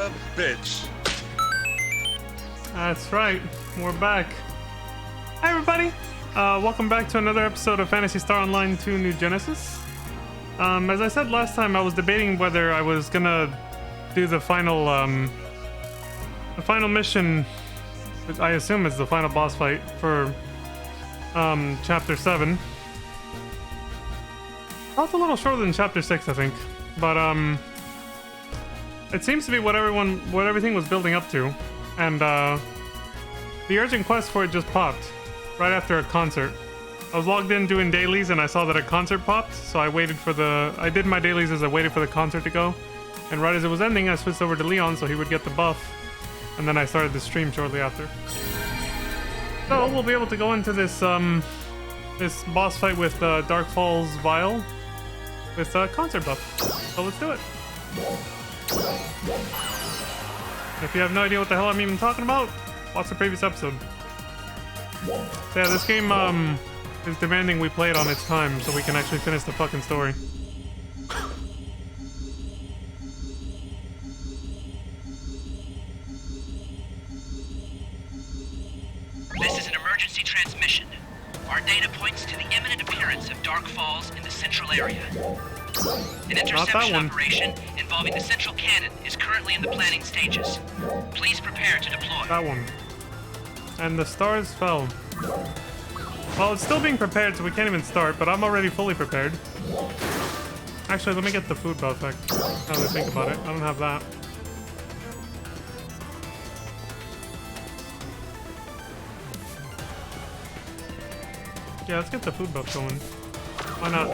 a bitch. That's right, we're back. Hi everybody, welcome back to another episode of Phantasy Star Online 2 New Genesis. As I said last time, I was debating whether I was gonna do the final mission, which I assume is the final boss fight for Chapter 7. Oh, it's a little shorter than Chapter 6, I think, but it seems to be what everything was building up to, and the urgent quest for it just popped right after a concert. I was logged in doing dailies and I saw that a concert popped, so I did my dailies as I waited for the concert to go, and right as it was ending I switched over to Leon so he would get the buff, and then I started the stream shortly after. So we'll be able to go into this this boss fight with Dark Falls Vial with concert buff. So let's do it. If you have no idea what the hell I'm even talking about, watch the previous episode. So yeah, this game is demanding we play it on its time so we can actually finish the fucking story. This is an emergency transmission. Our data points to the imminent appearance of Dark Falls in the central area. An interception operation involving the central cannon is currently in the planning stages. Please prepare to deploy. That one. And the stars fell. Well, it's still being prepared, so we can't even start, but I'm already fully prepared. Actually, let me get the food buff back. Now that I think about it, I don't have that. Yeah, let's get the food buff going. Why not?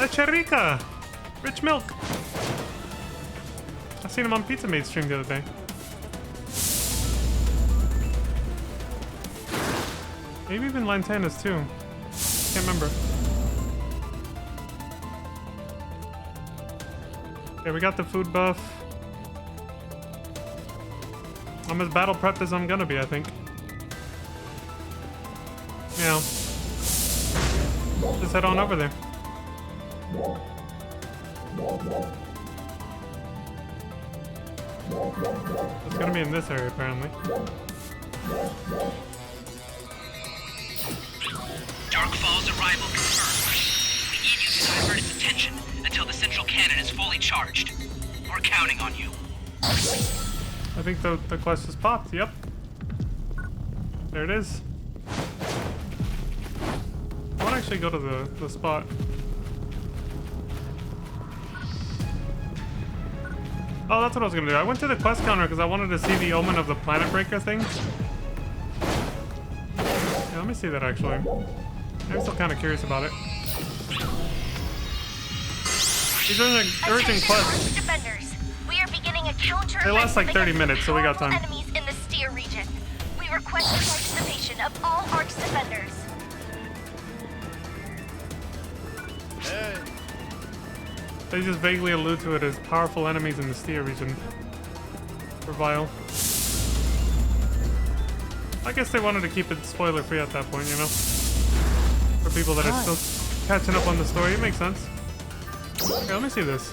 Cherica! Rich milk! I seen him on Pizza Mate stream the other day. Maybe even Lantana's too. Can't remember. Okay, we got the food buff. I'm as battle prepped as I'm gonna be, I think. Yeah. Just head on over there. It's gonna be in this area, apparently. Dark Falls arrival confirmed. We need you to divert its attention until the central cannon is fully charged. We're counting on you. I think the quest has popped, yep. There it is. I want to actually go to the spot. Oh, that's what I was gonna do. I went to the quest counter because I wanted to see the omen of the planet breaker thing. Yeah, let me see that actually. I'm still kind of curious about it. These are urgent quests. Defenders. We are beginning a counter. They last like 30 minutes, so we got time. Enemies in the Steer region. We request the participation of all Arch defenders. Hey. They just vaguely allude to it as powerful enemies in the Steer region. For Vile. I guess they wanted to keep it spoiler free at that point, you know? For people that are still catching up on the story, it makes sense. Okay, let me see this.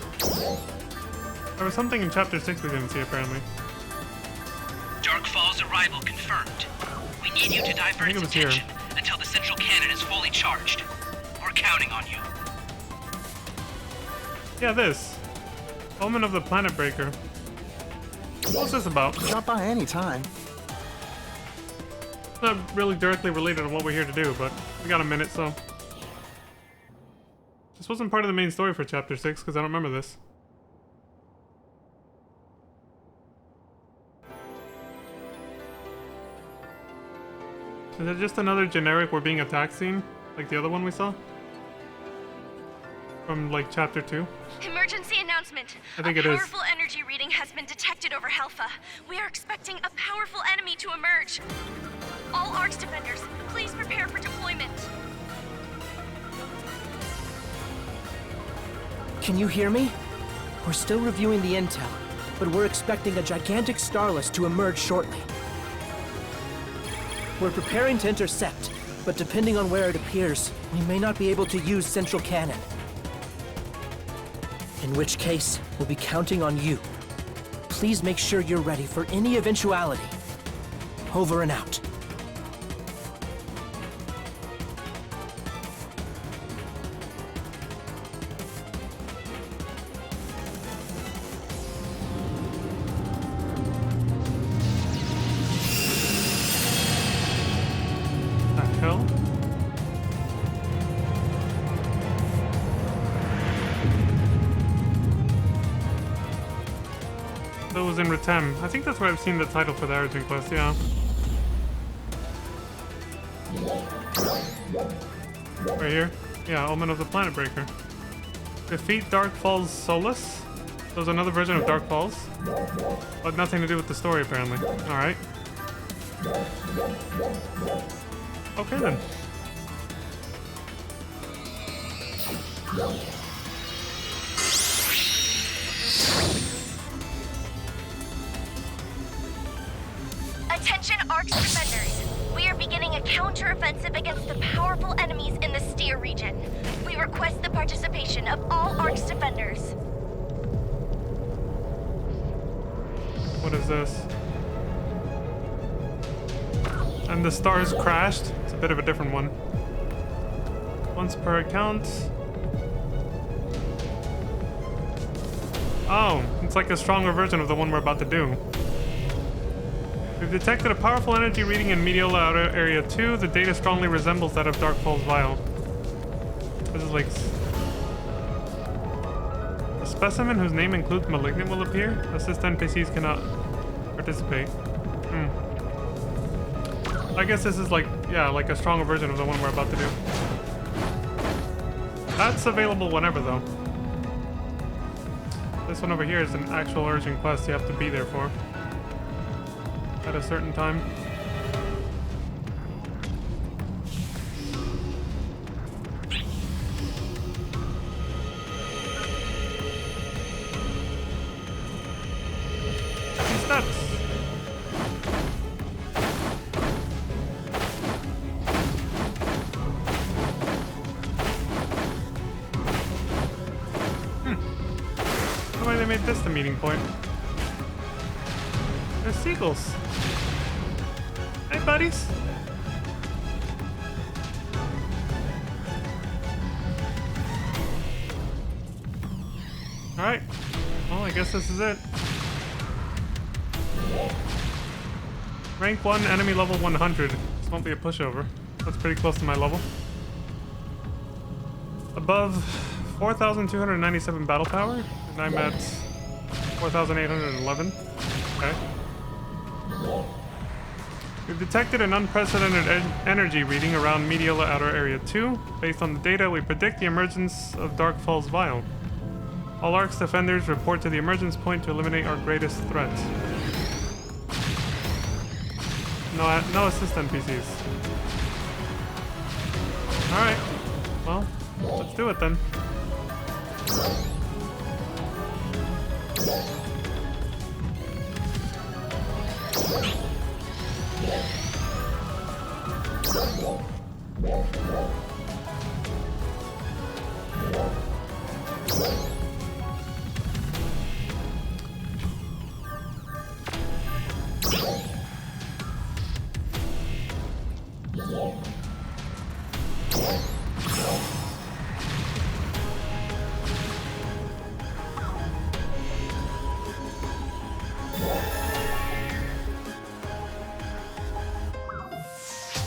There was something in Chapter 6 we didn't see, apparently. Dark Falls arrival confirmed. We need you to divert its attention until the central cannon is fully charged. We're counting on you. Yeah, this. Omen of the Planet Breaker. What's this about? Drop by any time. It's not really directly related to what we're here to do, but we got a minute, so. This wasn't part of the main story for Chapter 6, because I don't remember this. Is it just another generic we're being attacked scene? Like the other one we saw? From, like, Chapter 2? Emergency announcement. I think it is. A powerful energy reading has been detected over Helfa. We are expecting a powerful enemy to emerge. All Arch defenders, please prepare for deployment. Can you hear me? We're still reviewing the intel. but we're expecting a gigantic starless to emerge shortly. We're preparing to intercept, but depending on where it appears, we may not be able to use central cannon. In which case, we'll be counting on you. Please make sure you're ready for any eventuality. Over and out. Was in Retem. I think that's where I've seen the title for the Origin quest, yeah. Right here? Yeah, Omen of the Planet Breaker. Defeat Dark Falls Solus. There's another version of Dark Falls. But nothing to do with the story, apparently. Alright. Okay, then. Attention Arcs defenders! We are beginning a counter-offensive against the powerful enemies in the Steer region. We request the participation of all Arcs defenders. What is this? And the stars crashed. It's a bit of a different one. Once per account. Oh, it's like a stronger version of the one we're about to do. We've detected a powerful energy reading in Medial Outer Area 2. The data strongly resembles that of Dark Falls Vial. This is like... A specimen whose name includes Malignant will appear. Assist NPCs cannot participate. I guess this is like, yeah, like a stronger version of the one we're about to do. That's available whenever, though. This one over here is an actual urgent quest you have to be there for. At a certain time. These steps. Why they made this the meeting point? There's seagulls. Hey, buddies. Alright. Well, I guess this is it. Rank 1, enemy level 100. This won't be a pushover. That's pretty close to my level. Above 4,297 battle power, and I'm at 4,811. Okay. We've detected an unprecedented energy reading around Medial Outer Area 2. Based on the data, we predict the emergence of Dark Falls Vial. All Arcs defenders report to the emergence point to eliminate our greatest threat. No assist NPCs. Alright. Well, let's do it then.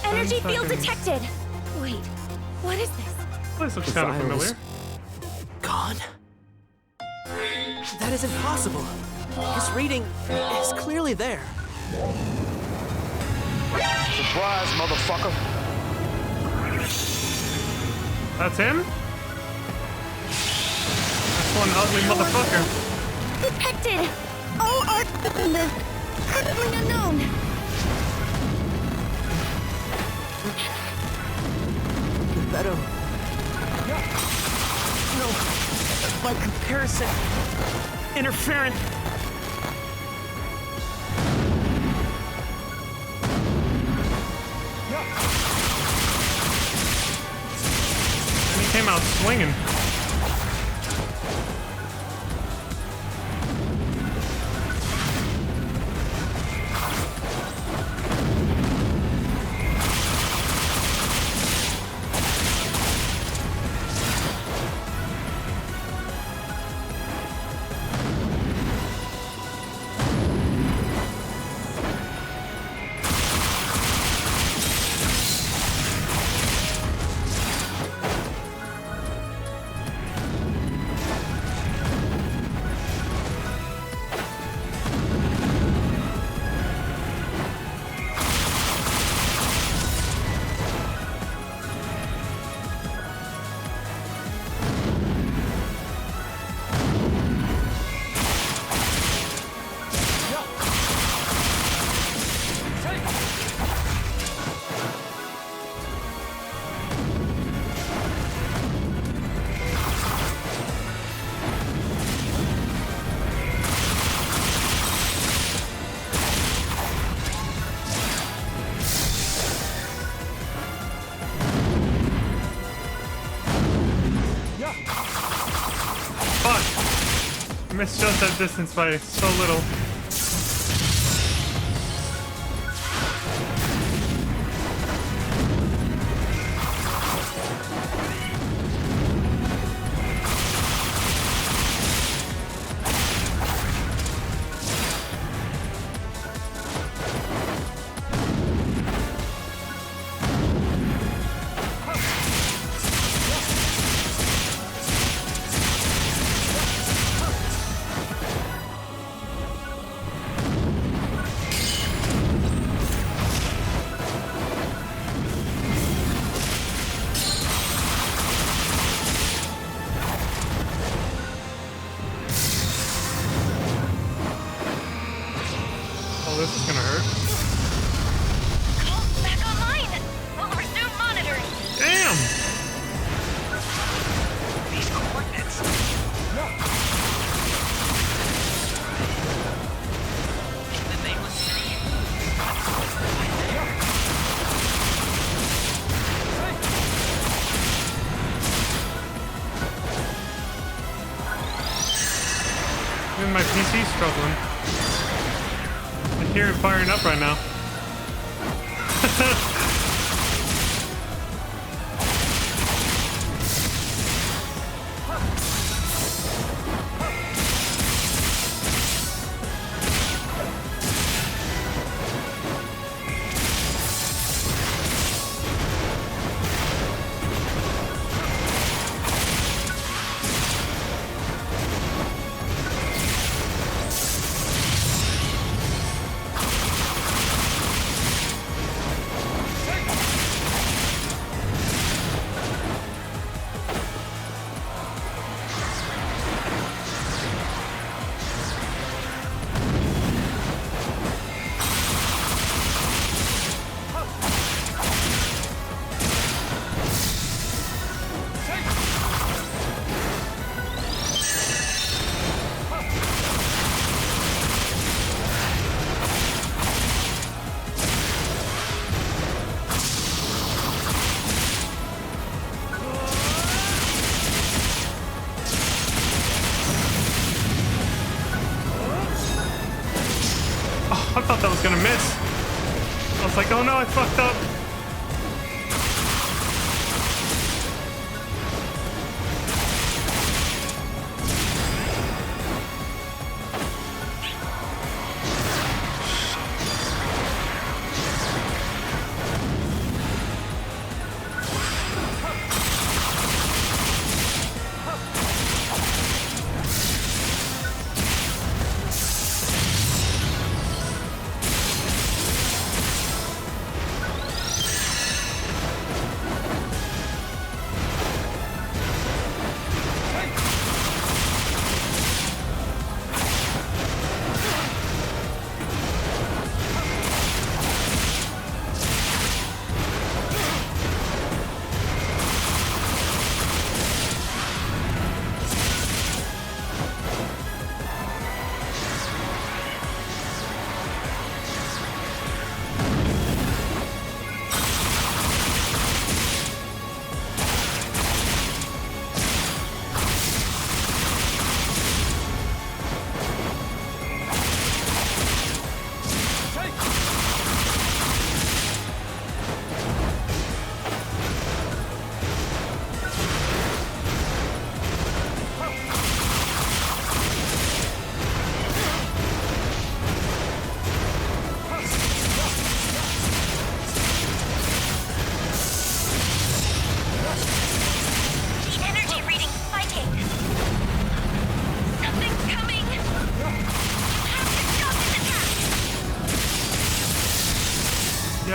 Energy field detected! Wait, what is this? This looks kind of familiar. Gone? That is impossible. His reading is clearly there. Surprise, motherfucker. That's him? That's one ugly motherfucker. Detected! All Arc defenders currently unknown. Beto. No. By comparison, interference came out swinging. Missed just that distance by so little. This is gonna hurt. Call back online. We'll resume monitoring. Damn! These coordinates. The nameless city. Even my PC's struggling. I hear it firing up right now. I thought that was gonna miss. I was like, oh no, I fucked up.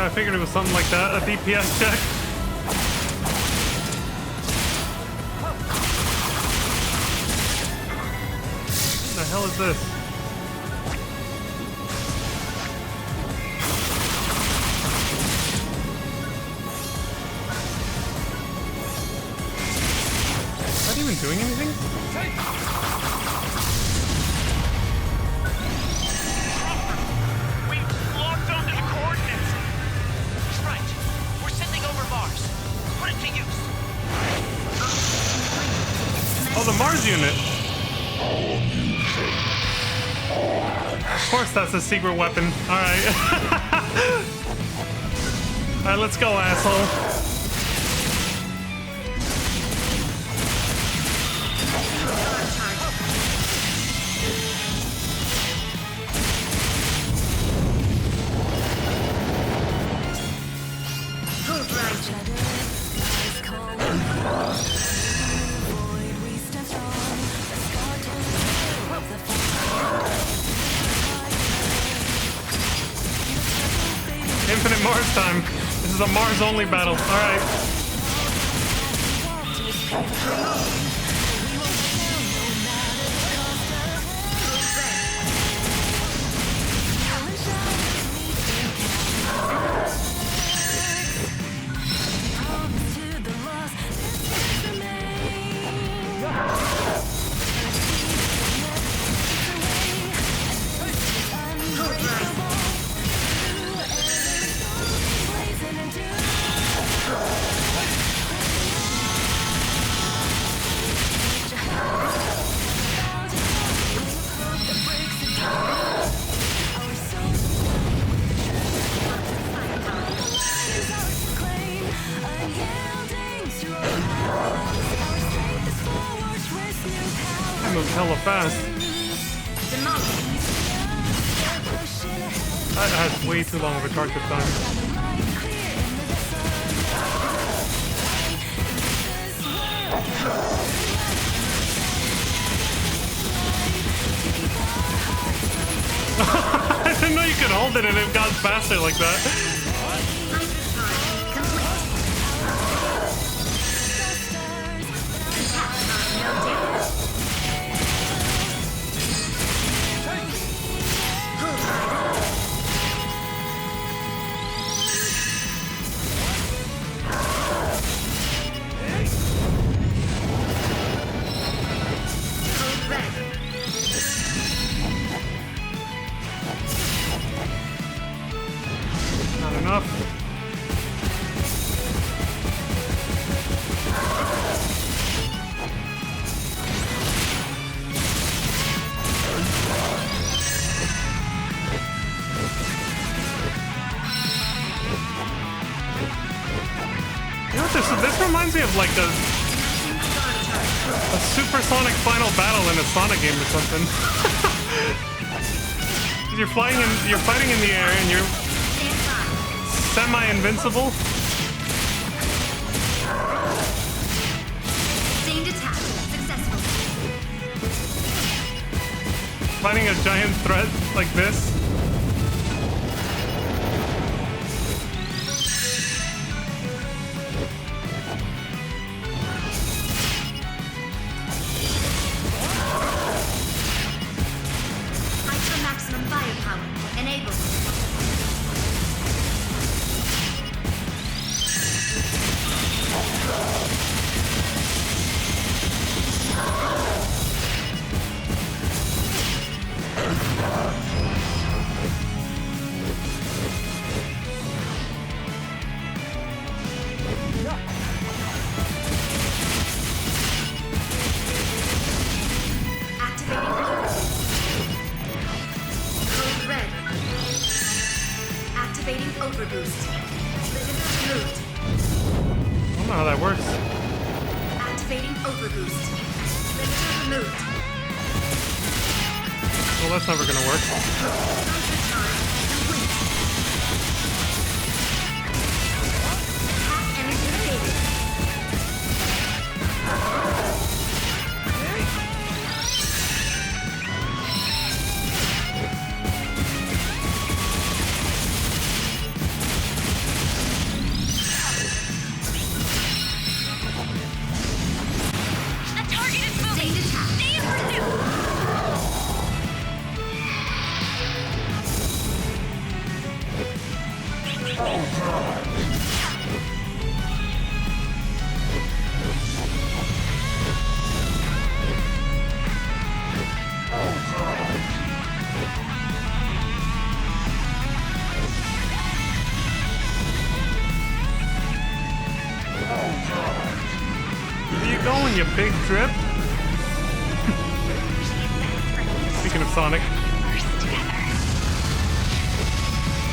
Yeah, I figured it was something like that. A DPS check. What the hell is this? Is that even doing anything? We locked onto the coordinates. He's right. We're sending over Mars. Put it to use. Oh, the Mars unit. Of course that's a secret weapon. Alright. Alright, let's go, asshole. Infinite Mars time. This is a Mars only battle. Alright. I moved hella fast. That has way too long of a target time. I didn't know you could hold it and it got faster like that. Not enough. You know what this reminds me of like a supersonic final battle in a Sonic game or something. You're fighting in the air and you're semi-invincible. Sustained attack successful. Fighting a giant threat like this. Hydro maximum firepower enabled. Activating code red. Activating overboost. Limiter removed. I don't know how that works. Activating overboost. Limiter removed. Well, that's never gonna work. Counter charge complete. Attack energy faded. you going, you big drip? Speaking of Sonic. First together.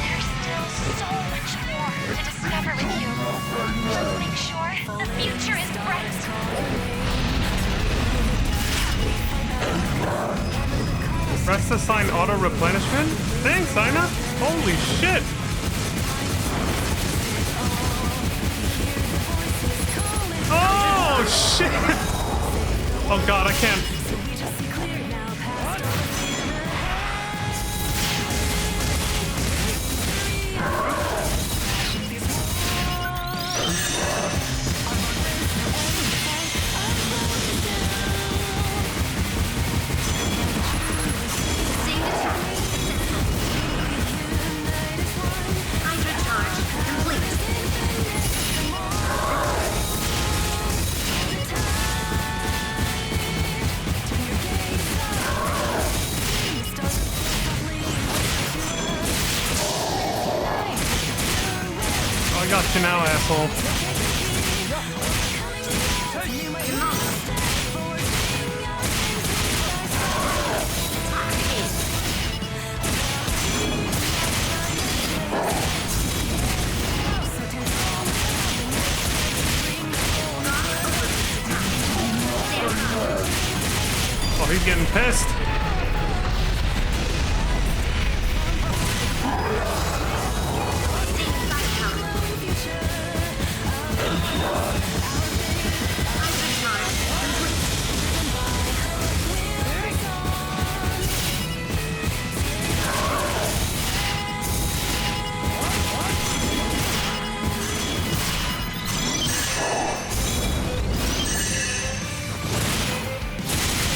There's still so much more to discover with you. Let's make sure the future is bright. Press the sign auto replenishment? Thanks, Ina! Holy shit! Oh shit! Oh god, I can't. Hydra charge complete. Oh, I got you now, asshole. Oh, he's getting pissed.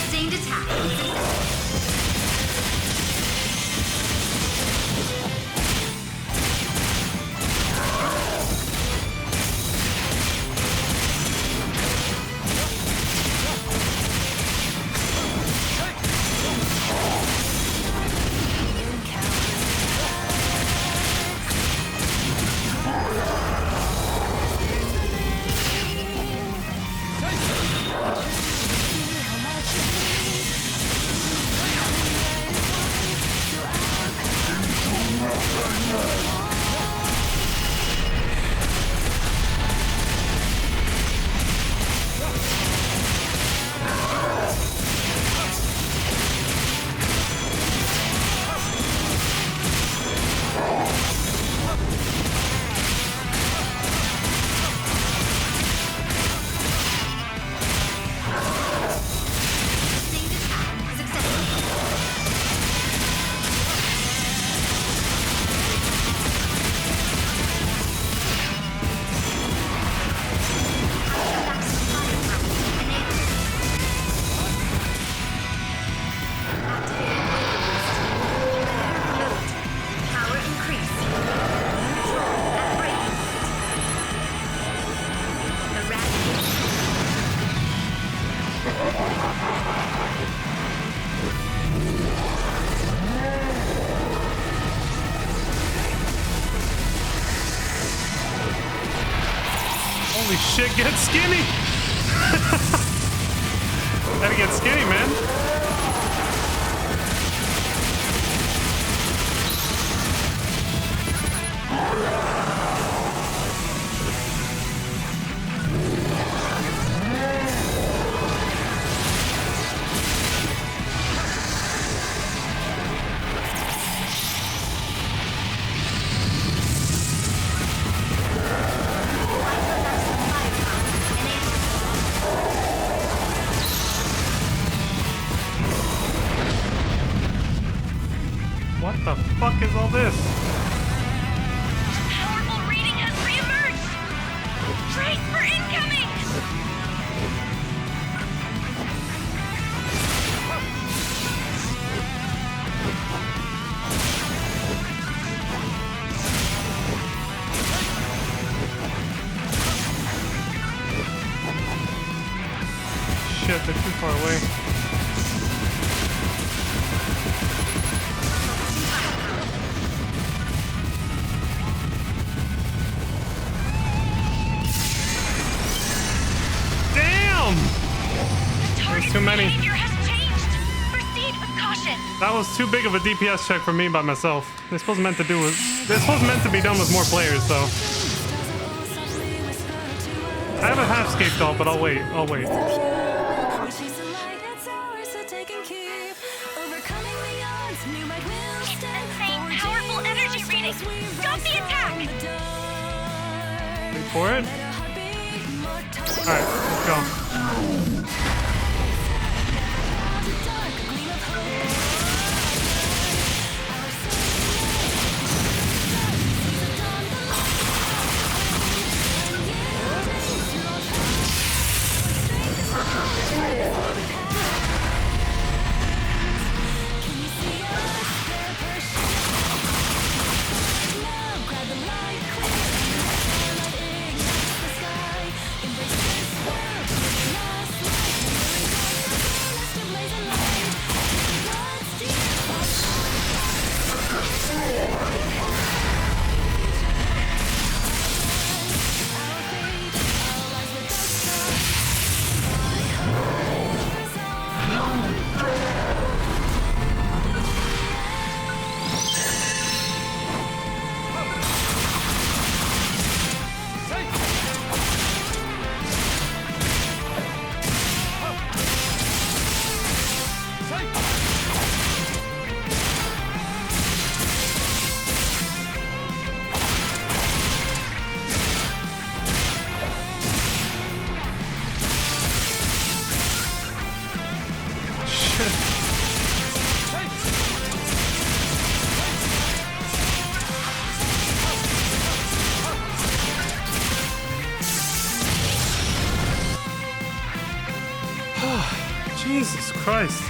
Sustained attack. Power increase. Control at breaking point. Eradicate. Holy shit, get skinny! Gotta get skinny, man. What the fuck is all this? Powerful reading has reemerged. Brace for incoming. Shit, they're too far away. Damn! Damn! Target's too many. behavior has changed. Proceed with caution. That was too big of a DPS check for me by myself. They're supposed meant to do it. They're supposed meant to be done with more players, though. I have a half-scape doll, but I'll wait. I'll wait. Insane, powerful energy reading. Stop the attack. Wait for it. Alright, let's go. Jesus Christ.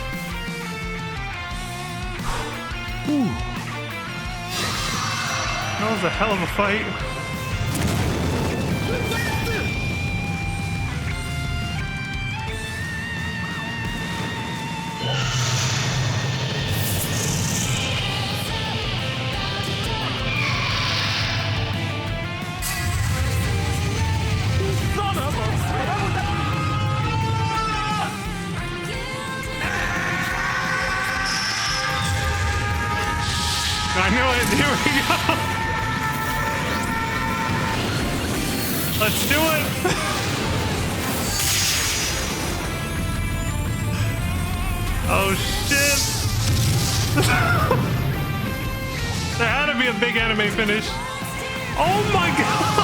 Whew. That was a hell of a fight. I knew it. Here we go. Let's do it. Oh shit. There had to be a big anime finish. Oh my god.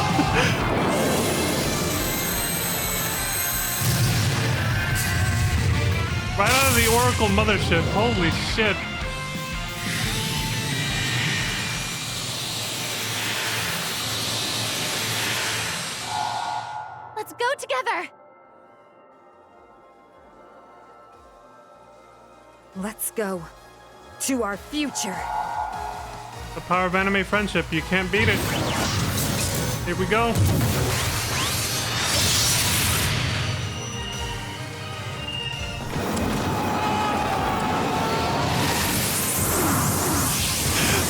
Right out of the Oracle mothership. Holy shit. Let's go together. Let's go to our future. The power of anime friendship. You can't beat it. Here we go.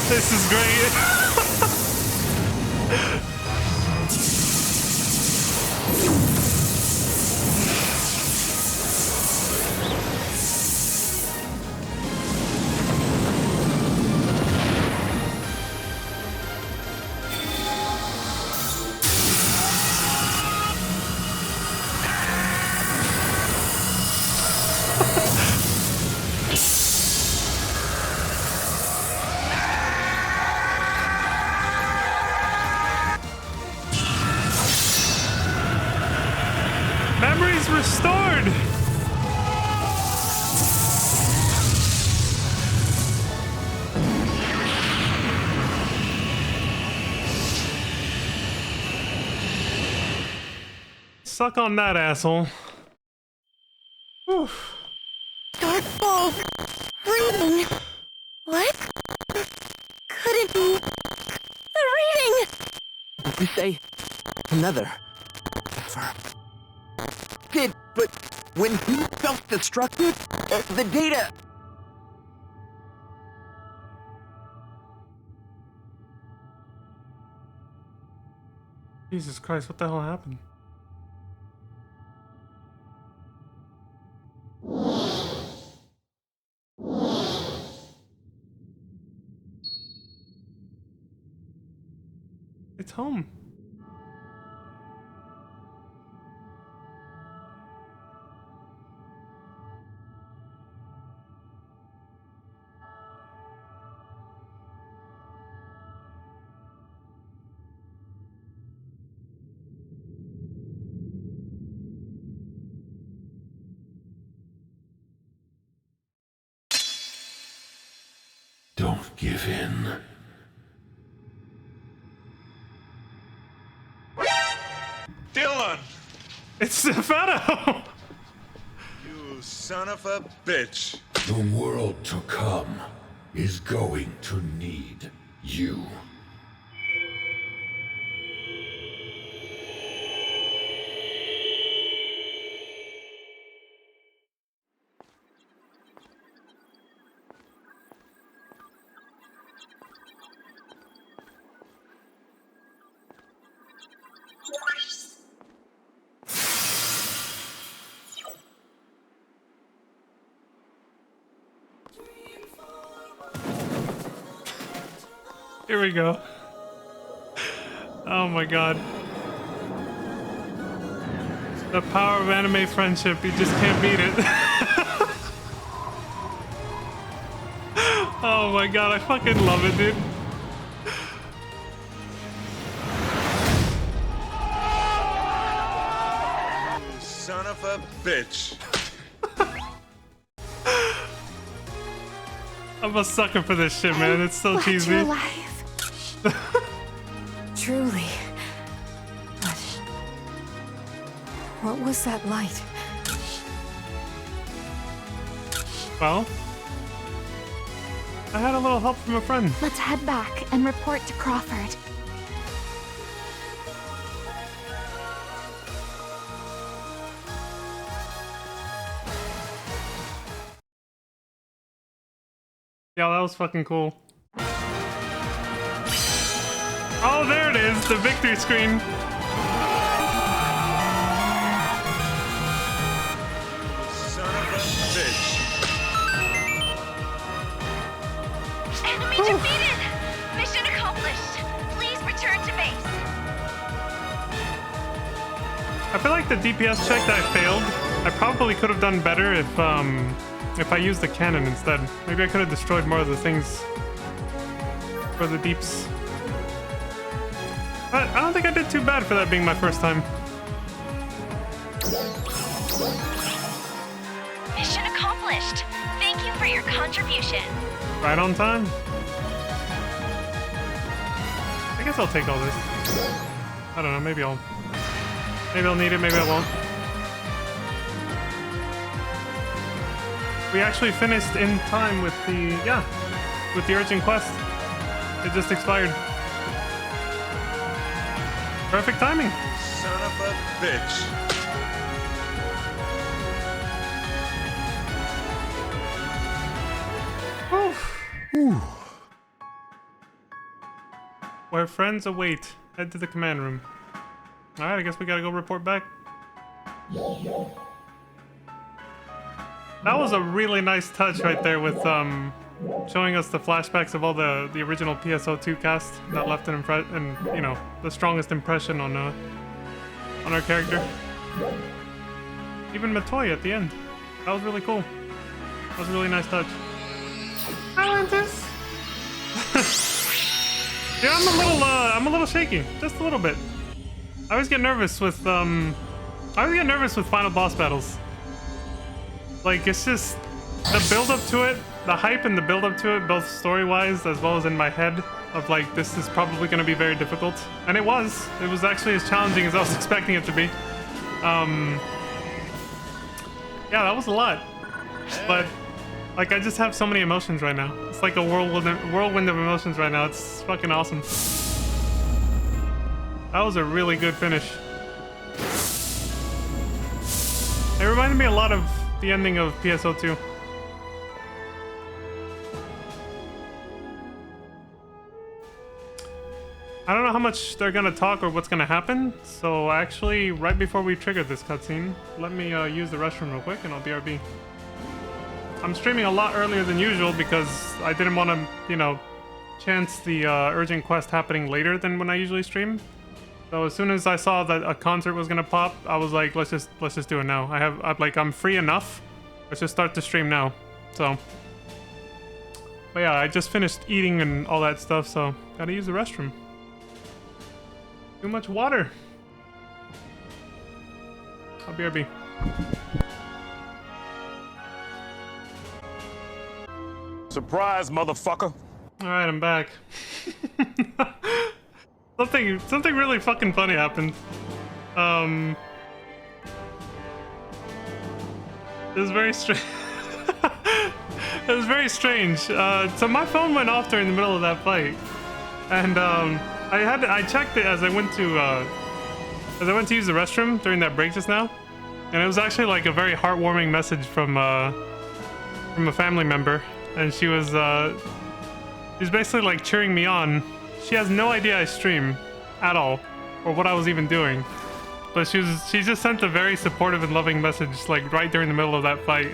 This is great. Memories restored. Suck on that, asshole. Whew. Dark falls. Reading. What? Could it be the reading? We say another. Kid, but when he self-destructed, the data. Jesus Christ, what the hell happened? It's home. Don't give in. Dylan! It's Stefano! You son of a bitch. The world to come is going to need you. Here we go. Oh my god. The power of anime friendship, you just can't beat it. Oh my god, I fucking love it, dude. You son of a bitch. I'm a sucker for this shit, man. It's so cheesy. You're alive. Truly. But what was that light? Well, I had a little help from a friend. Let's head back and report to Crawford. Yeah, that was fucking cool. Oh, there it is, the victory screen. Son of a bitch. Enemy defeated! Mission accomplished. Please return to base. I feel like the DPS check that I failed, I probably could have done better if I used the cannon instead. Maybe I could have destroyed more of the things for the deeps. But I don't think I did too bad for that being my first time. Mission accomplished. Thank you for your contribution. Right on time. I guess I'll take all this. I don't know, maybe I'll need it, maybe I won't. We actually finished in time with the urgent quest. It just expired. Perfect timing. Son of a bitch. Whew. Where friends await. Head to the command room. Alright, I guess we gotta go report back. That was a really nice touch right there with showing us the flashbacks of all the original PSO2 cast that left an you know, the strongest impression on our character. Even Matoy at the end. That was really cool. That was a really nice touch. I want this. Yeah, I'm a little shaky, just a little bit. I always get nervous with final boss battles. Like, it's just the build up to it, the hype and the build up to it, both story-wise as well as in my head, of like, this is probably going to be very difficult. And it was actually as challenging as I was expecting it to be. Yeah, that was a lot. But like, I just have so many emotions right now. It's like a whirlwind of emotions right now. It's fucking awesome. That was a really good finish. It reminded me a lot of the ending of PSO2. I don't know how much they're gonna talk or what's gonna happen, so actually, right before we trigger this cutscene, let me use the restroom real quick and I'll BRB. I'm streaming a lot earlier than usual because I didn't want to, you know, chance the urgent quest happening later than when I usually stream. So as soon as I saw that a concert was gonna pop, I was like, let's just do it now. I'm free enough. Let's just start the stream now. So, but yeah, I just finished eating and all that stuff, so gotta use the restroom. Too much water. I'll BRB. Surprise, motherfucker. All right, I'm back. Something really fucking funny happened. It was very strange. It was very strange. So my phone went off during the middle of that fight, and I checked it as I went to use the restroom during that break just now, and it was actually like a very heartwarming message from a family member, and she was basically like cheering me on. She has no idea I stream at all, or what I was even doing. But she just sent a very supportive and loving message, like right during the middle of that fight.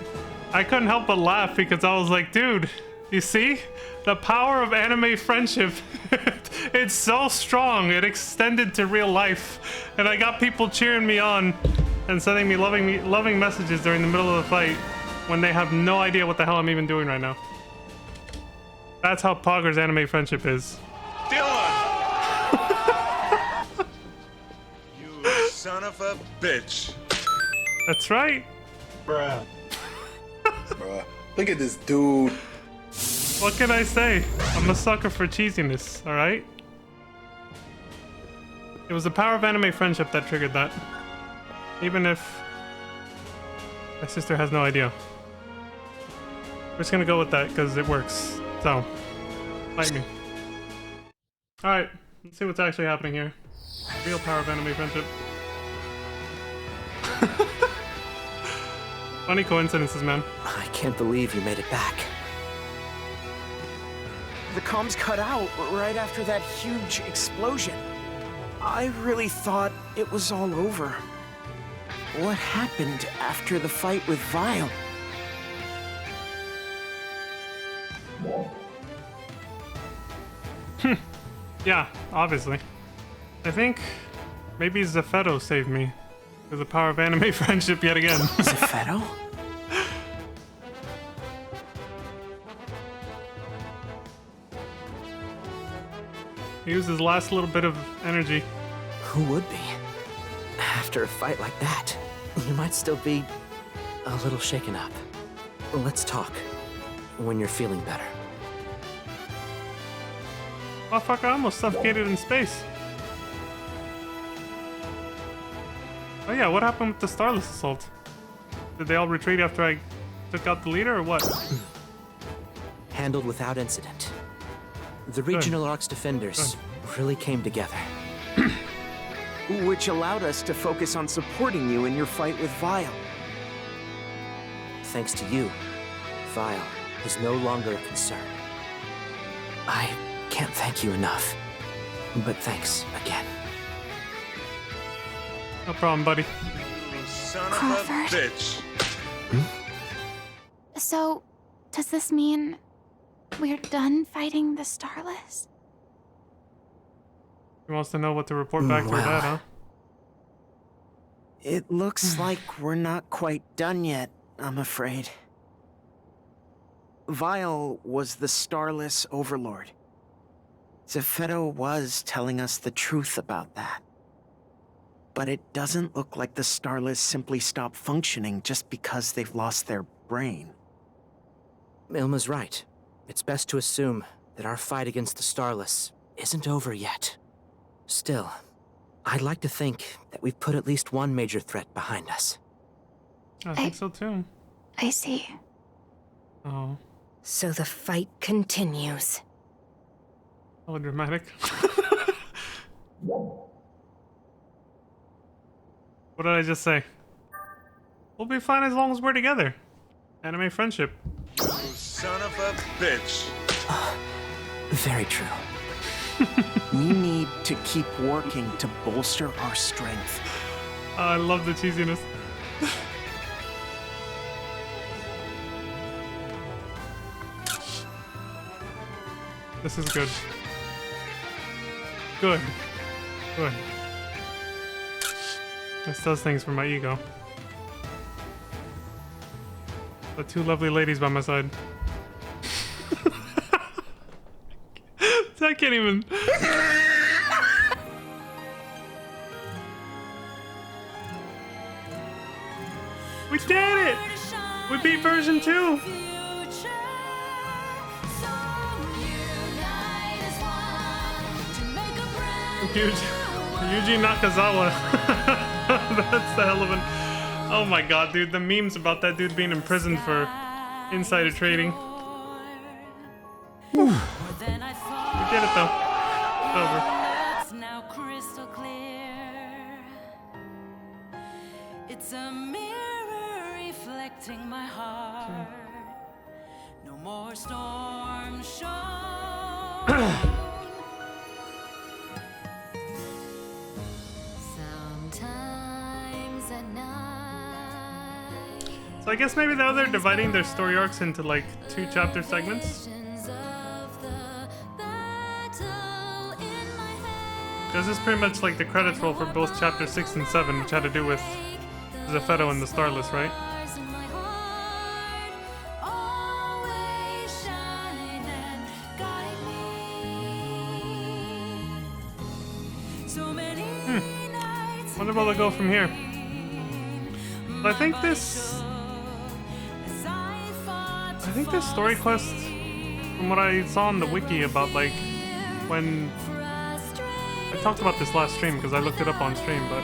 I couldn't help but laugh because I was like, dude, you see? The power of anime friendship. It's so strong. It extended to real life. And I got people cheering me on and sending me loving messages during the middle of the fight when they have no idea what the hell I'm even doing right now. That's how Pogger's anime friendship is. Dylan! You son of a bitch. That's right. Bruh. Look at this dude. What can I say? I'm a sucker for cheesiness, alright? It was the power of anime friendship that triggered that. Even if my sister has no idea. We're just gonna go with that because it works. So, fight me. Alright, let's see what's actually happening here. Real power of anime friendship. Funny coincidences, man. I can't believe you made it back. The comms cut out right after that huge explosion. I really thought it was all over. What happened after the fight with Vile? Yeah, obviously. I think maybe Zepheto saved me. With the power of anime friendship yet again. Zepheto? He used his last little bit of energy. Who would be? After a fight like that, you might still be a little shaken up. Let's talk when you're feeling better. Motherfucker, I almost suffocated in space. Oh yeah, what happened with the Starless Assault? Did they all retreat after I took out the leader, or what? Handled without incident. The regional Arcs defenders really came together. Which allowed us to focus on supporting you in your fight with Vile. Thanks to you, Vile is no longer a concern. I can't thank you enough, but thanks again. No problem, buddy. You son of a Crawford. bitch. So, does this mean we're done fighting the Starless? He wants to know what to report back to her dad, huh? It looks like we're not quite done yet, I'm afraid. Vile was the Starless Overlord. Zepheto was telling us the truth about that. But it doesn't look like the Starless simply stopped functioning just because they've lost their brain. Ilma's right. It's best to assume that our fight against the Starless isn't over yet. Still, I'd like to think that we've put at least one major threat behind us. I think so too. I see. Oh, So the fight continues. how dramatic. What did I just say? We'll be fine as long as we're together. Anime friendship. You son of a bitch. Very true. We need to keep working to bolster our strength. I love the cheesiness. This is good. Good. Good. This does things for my ego. The two lovely ladies by my side. I can't even. We did it! We beat version 2! Yuji Nakazawa. That's the hell of an. Oh my god, dude. The memes about that dude being imprisoned for insider trading. Whew. We did it though. It's over. Now crystal clear. It's a mirror reflecting my heart. No more storm show. Sometimes at night. So I guess maybe now they're dividing their story arcs into like 2 chapter segments. This is pretty much like the credits roll for both chapter 6 and 7, which had to do with Zepheto and the Starless, right? Wonder where they'll go from here. But I think this story quest, from what I saw on the wiki about like when I talked about this last stream because I looked it up on stream, but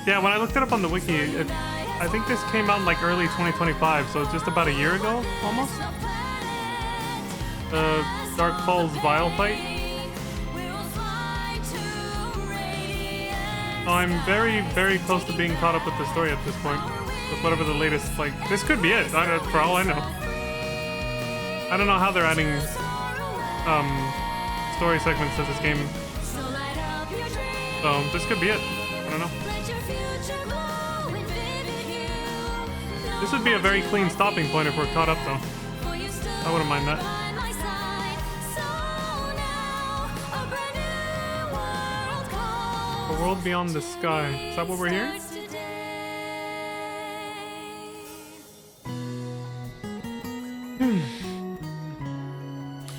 yeah, when I looked it up on the wiki, I think this came out in like early 2025, so just about a year ago, almost. The Dark Falls Vial fight. So I'm very, very close to being caught up with the story at this point. With whatever the latest, like, this could be it, for all I know. I don't know how they're adding story segments to this game. So this could be it. I don't know. This would be a very clean stopping point if we're caught up, though. I wouldn't mind that. A world beyond the sky. Is that what we're hearing?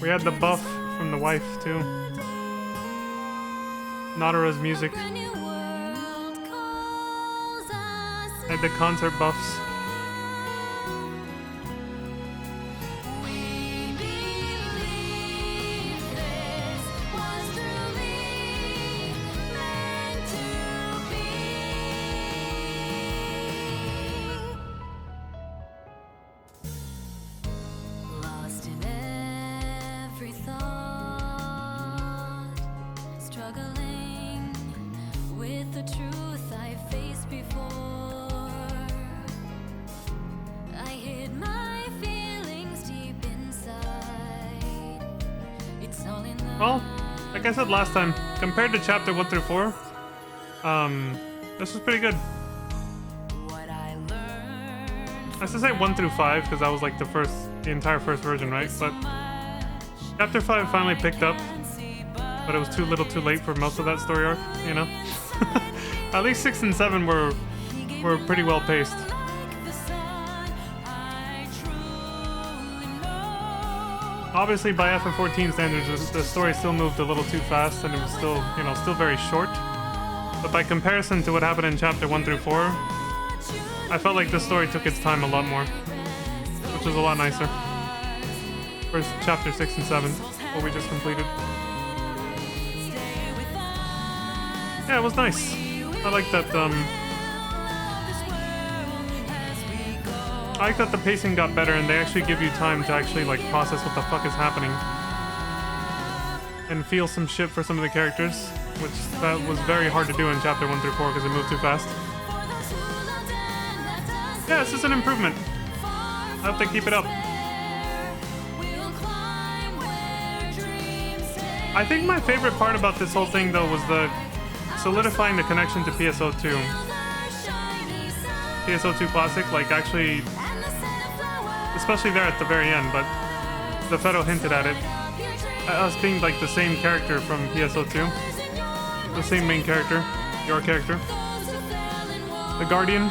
We had the buff from the wife, too. Nadara's music. And the concert buffs. Well, like I said last time, compared to chapter 1 through 4, this was pretty good. I should say 1 through 5 because that was like the entire first version, right? But chapter 5 finally picked up, but it was too little, too late for most of that story arc, you know. At least 6 and 7 were pretty well paced. Obviously, by FF14 standards, the story still moved a little too fast, and it was still, you know, still very short. But by comparison to what happened in chapter 1 through 4, I felt like the story took its time a lot more, which was a lot nicer. First, chapter 6 and 7, what we just completed. Yeah, it was nice. I like that. I like that the pacing got better and they actually give you time to actually like process what the fuck is happening and feel some shit for some of the characters, which that was very hard to do in chapter 1 through 4 because it moved too fast. Yeah, this is an improvement. I hope they keep it up. I think my favorite part about this whole thing though was the solidifying the connection to PSO2. PSO2 Classic, like actually, especially there at the very end, but the Feto hinted at it. Us being like the same character from PSO2. The same main character, your character. The Guardian.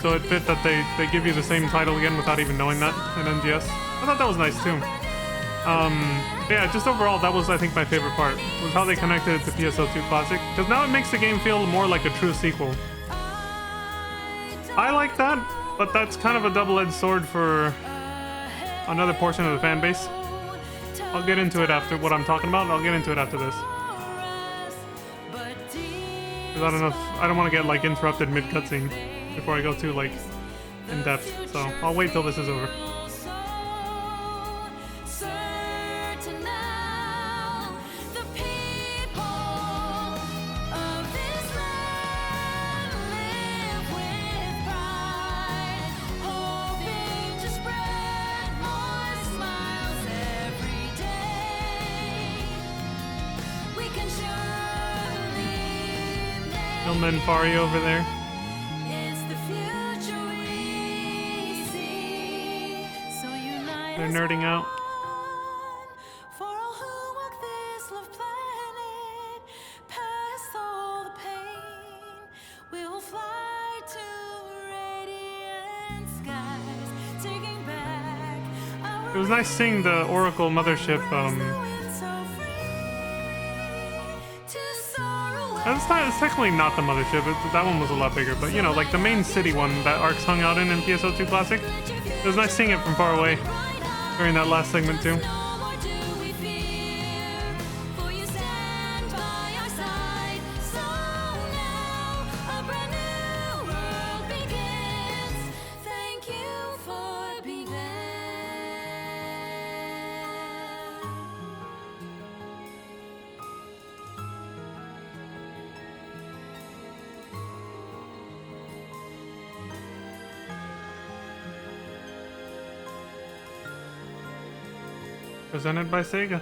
So it fit that they give you the same title again without even knowing that in NGS. I thought that was nice too. Yeah, just overall, that was, I think, my favorite part, was how they connected it to PSO2 Classic. Because now it makes the game feel more like a true sequel. I like that, but that's kind of a double-edged sword for another portion of the fan base. I'll get into it after what I'm talking about. I'll get into it after this. Because I don't know if, I don't want to get like interrupted mid-cutscene before I go too like in depth. So I'll wait till this is over. Hillman Fari over there. They're nerding out. It was nice seeing the Oracle mothership. It's technically not the mothership. That one was a lot bigger, but you know, like the main city one that Arx hung out in PSO2 Classic. It was nice seeing it from far away during that last segment too. Presented by Sega.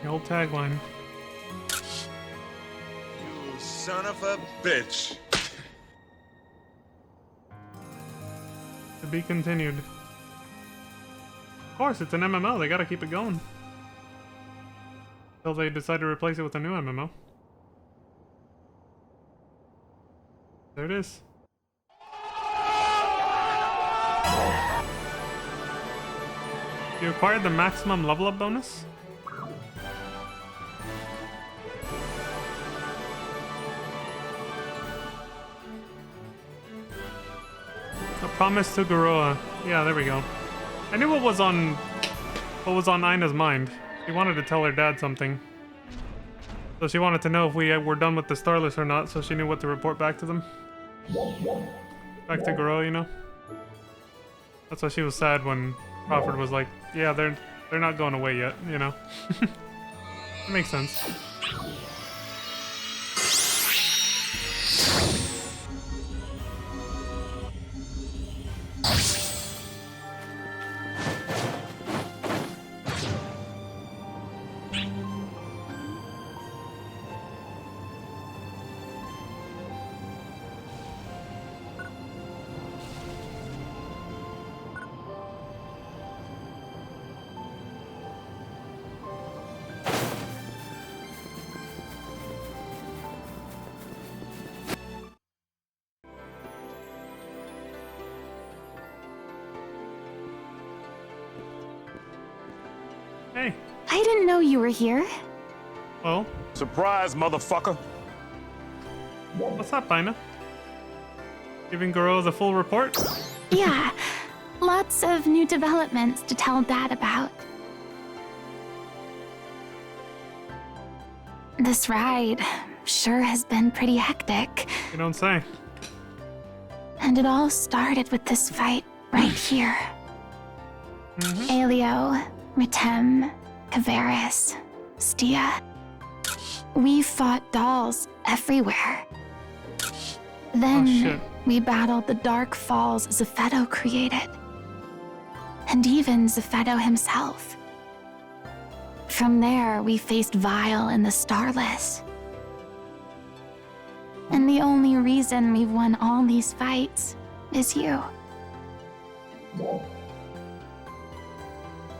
The old tagline. You son of a bitch. To be continued. Of course, it's an MMO. They gotta keep it going. Until they decide to replace it with a new MMO. There it is. You acquired the maximum level up bonus? A promise to Garoa. Yeah, there we go. I knew what was on Ina's mind. She wanted to tell her dad something. So she wanted to know if we were done with the Starless or not, so she knew what to report back to them. Back to Garoa, you know? That's why she was sad when Crawford was like, yeah, they're not going away yet, you know? That makes sense. Hey. I didn't know you were here. Well. Surprise, motherfucker. What's up, Ina? Giving Goro the full report? Yeah. Lots of new developments to tell Dad about. This ride sure has been pretty hectic. You don't say. And it all started with this fight right here. Aelio, Ritem, Kavaris, Stia. We fought dolls everywhere. Then we battled the Dark Falls Zepheto created. And even Zepheto himself. From there, we faced Vile and the Starless. And the only reason we've won all these fights is you.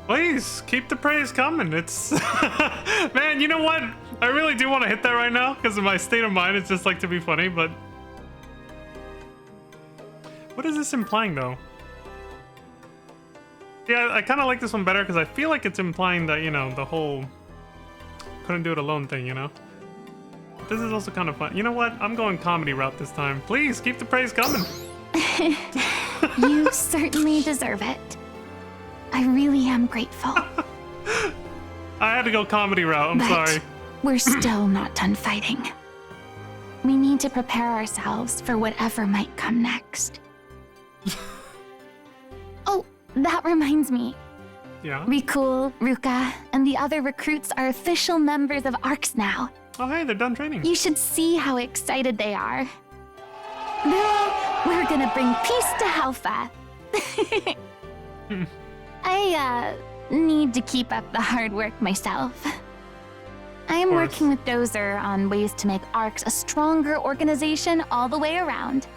Please, keep the praise coming. It's... Man, you know what? I really do want to hit that right now because of my state of mind. It's just like to be funny, but... What is this implying, though? Yeah, I kind of like this one better because I feel like it's implying that, you know, the whole couldn't do it alone thing, you know? This is also kind of fun. You know what? I'm going comedy route this time. Please, keep the praise coming. You certainly deserve it. I really am grateful. I had to go comedy route. I'm sorry. We're still not done fighting. We need to prepare ourselves for whatever might come next. Oh, that reminds me. Yeah? Rikul, Ruka, and the other recruits are official members of ARCS now. Oh, hey, they're done training. You should see how excited they are. We're gonna bring peace to Halpha. I need to keep up the hard work myself. I am working with Dozer on ways to make ARCS a stronger organization all the way around.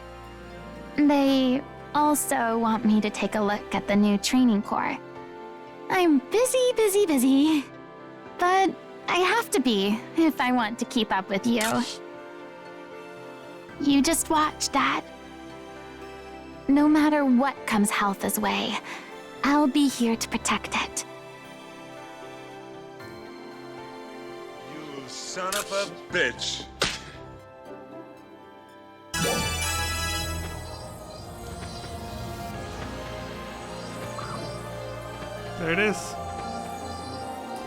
They also want me to take a look at the new training core. I'm busy, but I have to be if I want to keep up with you. You just watch, Dad. No matter what comes Halpha's way, I'll be here to protect it. You son of a bitch. There it is.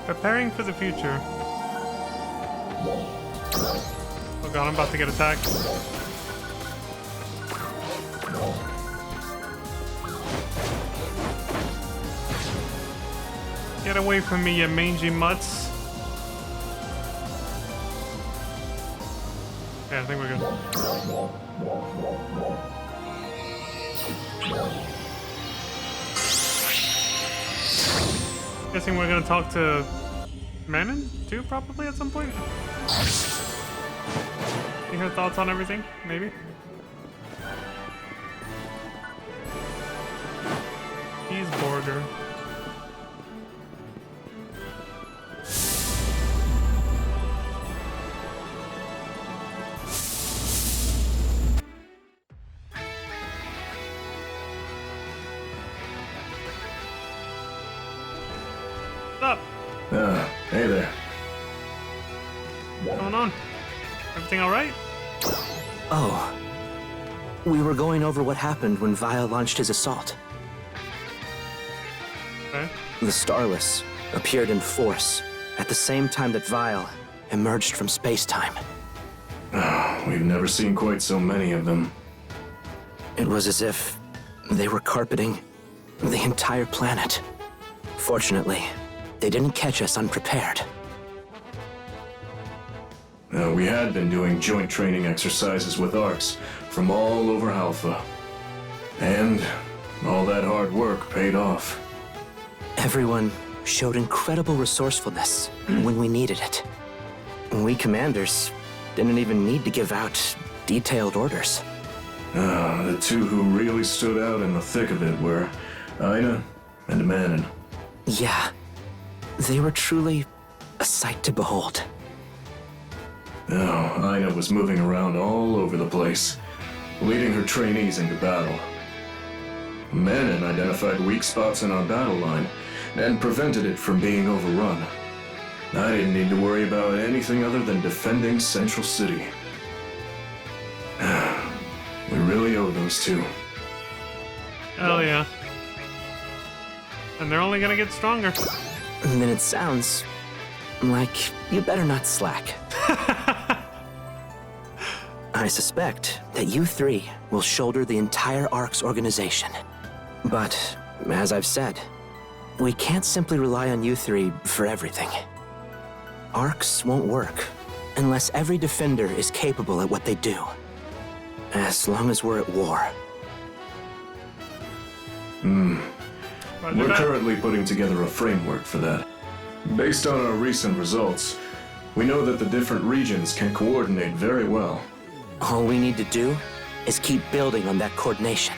Preparing for the future. Oh god, I'm about to get attacked. Get away from me, you mangy mutts. Yeah, I think we're good. Guessing we're gonna talk to Manon too, probably at some point. See her thoughts on everything, maybe. He's border. What's up? Hey there. What's going on? Everything alright? Oh. We were going over what happened when Vile launched his assault. Okay. The Starless appeared in force at the same time that Vile emerged from space-time. We've never seen quite so many of them. It was as if they were carpeting the entire planet. Fortunately, they didn't catch us unprepared. We had been doing joint training exercises with ARCs from all over Alpha. And all that hard work paid off. Everyone showed incredible resourcefulness when we needed it. We commanders didn't even need to give out detailed orders. The two who really stood out in the thick of it were Aina and Manon. Yeah, they were truly a sight to behold. Aina was moving around all over the place, leading her trainees into battle. Manon identified weak spots in our battle line and prevented it from being overrun. I didn't need to worry about anything other than defending Central City. We really owe those two. Hell yeah. And they're only gonna get stronger. And then it sounds like you better not slack. I suspect that you three will shoulder the entire ARCS organization. But, as I've said, we can't simply rely on you three for everything. ARCS won't work unless every defender is capable at what they do. As long as we're at war. We're currently putting together a framework for that. Based on our recent results, we know that the different regions can coordinate very well. All we need to do is keep building on that coordination.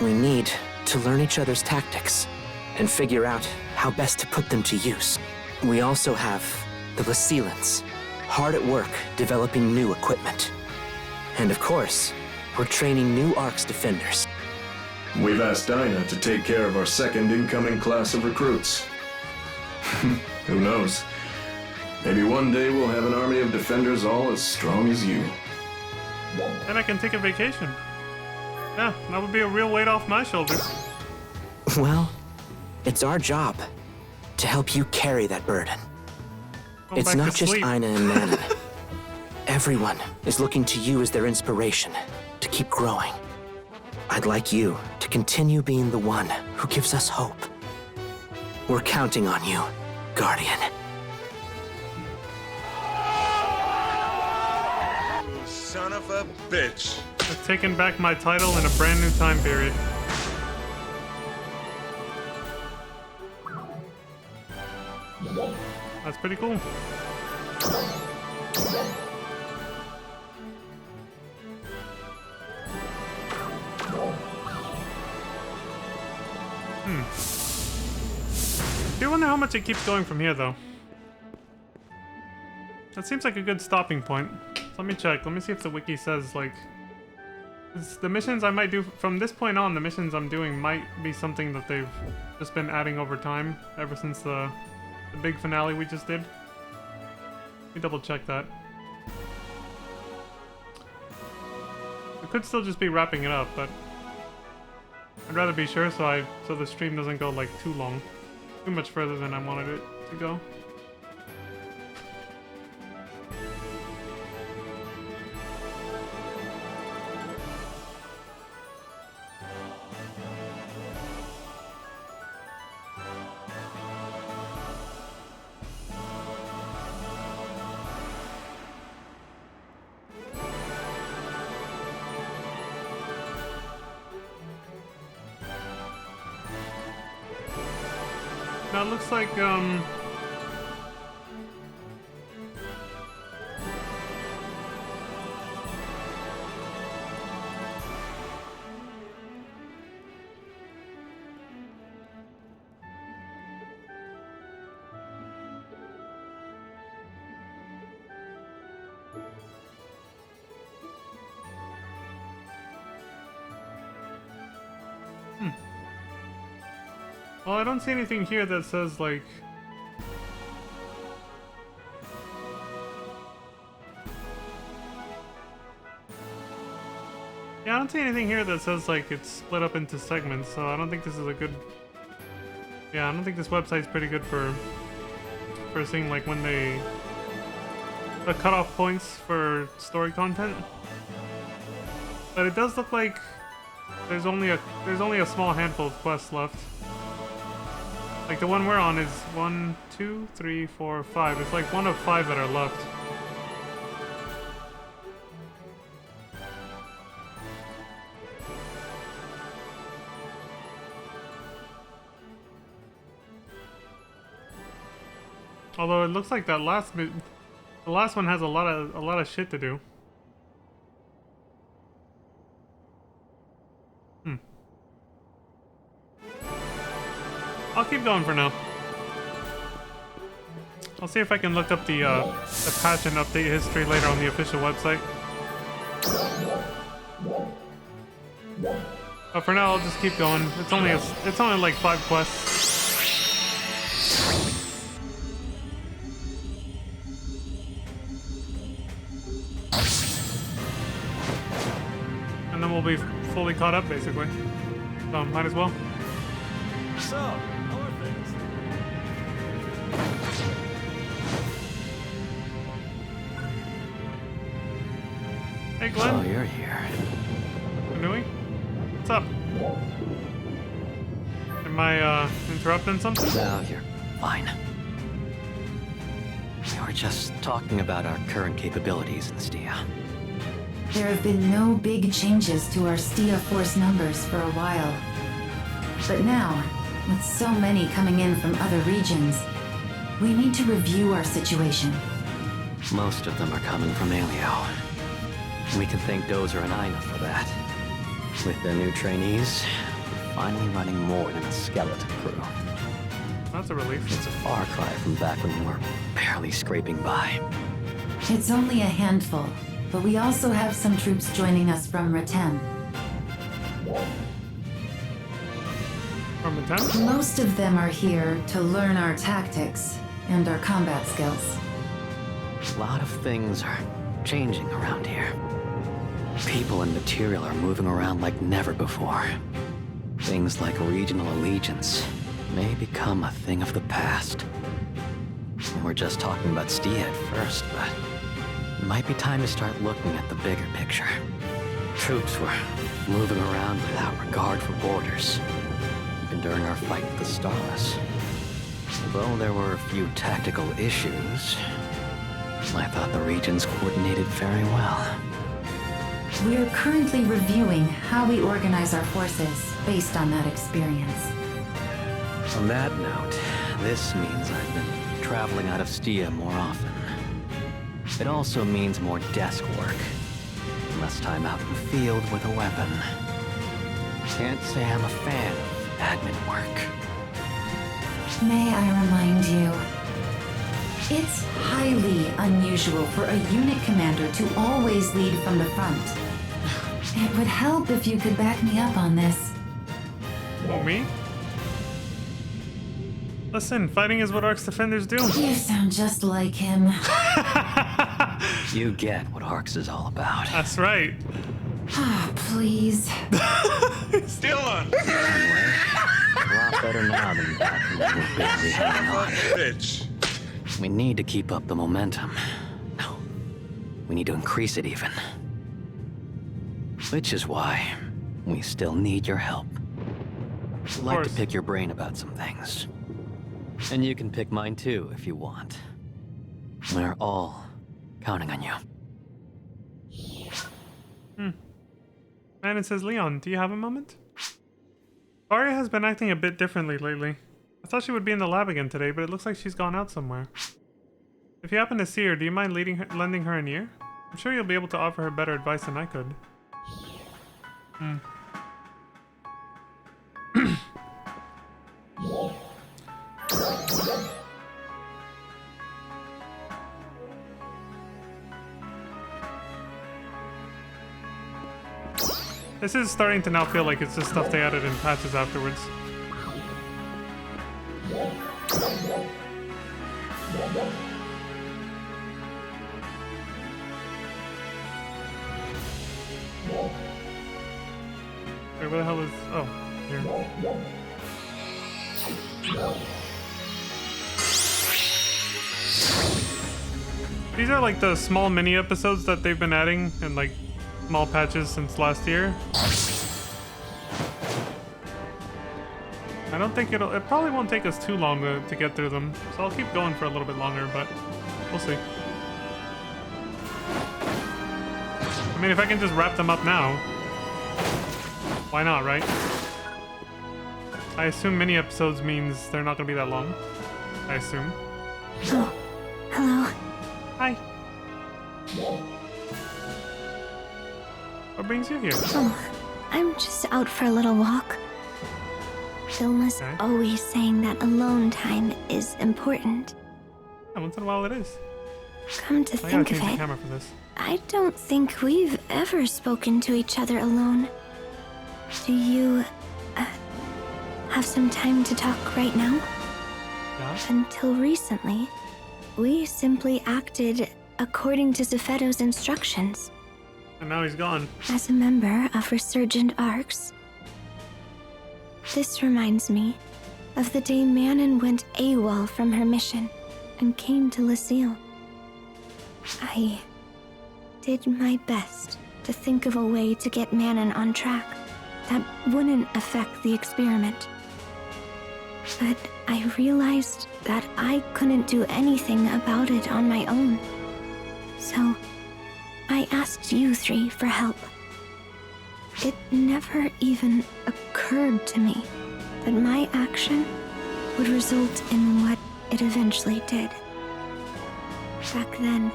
We need to learn each other's tactics and figure out how best to put them to use. We also have the Lasilans, hard at work developing new equipment. And of course, we're training new Ark's defenders. We've asked Dinah to take care of our second incoming class of recruits. Who knows? Maybe one day we'll have an army of defenders all as strong as you. Then I can take a vacation. Yeah, that would be a real weight off my shoulders. Well, it's our job to help you carry that burden. Go It's back not to just sleep. Ina and Manon. Everyone is looking to you as their inspiration to keep growing. I'd like you to continue being the one who gives us hope. We're counting on you, Guardian. You son of a bitch. I've taken back my title in a brand new time period. That's pretty cool. I do wonder how much it keeps going from here, though. That seems like a good stopping point. So let me check. Let me see if the wiki says, like... The missions I might do... From this point on, the missions I'm doing might be something that they've just been adding over time, ever since the big finale we just did. Let me double check that. It could still just be wrapping it up, but... I'd rather be sure so the stream doesn't go, like, too long. Too much further than I wanted it to go. Now it looks like, well, I don't see anything here that says, like... Yeah, I don't see anything here that says, like, it's split up into segments, so I don't think this is a good... Yeah, I don't think this website's pretty good for seeing, like, when they... the cutoff points for story content. But it does look like there's only a small handful of quests left. Like, the one we're on is 1, 2, 3, 4, 5. It's like one of 5 that are left. Although it looks like that the last one has a lot of shit to do. I'll keep going for now. I'll see if I can look up the patch and update history later on the official website. But for now, I'll just keep going. It's only like 5 quests. And then we'll be fully caught up, basically. So, might as well. So, how are things? Hey, Glenn. Oh, you're here. Anui? What's up? Am I, interrupting something? No, you're fine. We were just talking about our current capabilities in the STIA. There have been no big changes to our STIA force numbers for a while. But now, with so many coming in from other regions, we need to review our situation. Most of them are coming from Alio. We can thank Dozer and Ina for that. With their new trainees, we're finally running more than a skeleton crew. That's a relief. It's a far cry from back when we were barely scraping by. It's only a handful, but we also have some troops joining us from Ratem. From the tent? Most of them are here to learn our tactics and our combat skills. A lot of things are changing around here. People and material are moving around like never before. Things like regional allegiance may become a thing of the past. We were just talking about Stia at first, but it might be time to start looking at the bigger picture. Troops were moving around without regard for borders, even during our fight with the Starless. Although there were a few tactical issues, I thought the regions coordinated very well. We're currently reviewing how we organize our forces based on that experience. On that note, this means I've been traveling out of Stia more often. It also means more desk work. Less time out in the field with a weapon. Can't say I'm a fan of admin work. May I remind you, it's highly unusual for a unit commander to always lead from the front. It would help if you could back me up on this. Oh, me? Listen, fighting is what Ark's defenders do. You sound just like him. You get what Arx is all about. That's right. Ah, please. Dylan! Anyway, a lot better now than back when we were busy hanging on. Bitch. We need to keep up the momentum. No, we need to increase it even. Which is why we still need your help. I'd like to pick your brain about some things. And you can pick mine too if you want. We're all counting on you. Man, it says, Leon, do you have a moment? Arya has been acting a bit differently lately. I thought she would be in the lab again today, but it looks like she's gone out somewhere. If you happen to see her, do you mind lending her an ear? I'm sure you'll be able to offer her better advice than I could. This is starting to now feel like it's just stuff they added in patches afterwards. Wait, where the hell is... Oh, here. These are like the small mini episodes that they've been adding in like small patches since last year. I don't think it probably won't take us too long to get through them, so I'll keep going for a little bit longer, but we'll see. I mean, if I can just wrap them up now, why not, right? I assume mini episodes means they're not gonna be that long. I assume. Oh, hello. Hi. What brings you here? Oh, I'm just out for a little walk. Vilma's always saying that alone time is important. Yeah, once in a while it is. Come to I gotta think change of the it, camera for this. I don't think we've ever spoken to each other alone. Do you have some time to talk right now? Yeah? Until recently, we simply acted according to Zephedo's instructions. And now he's gone. As a member of Resurgent Arcs, this reminds me of the day Manon went AWOL from her mission and came to Lucille. I did my best to think of a way to get Manon on track that wouldn't affect the experiment. But I realized that I couldn't do anything about it on my own. So I asked you three for help. It never even occurred to me that my action would result in what it eventually did. Back then,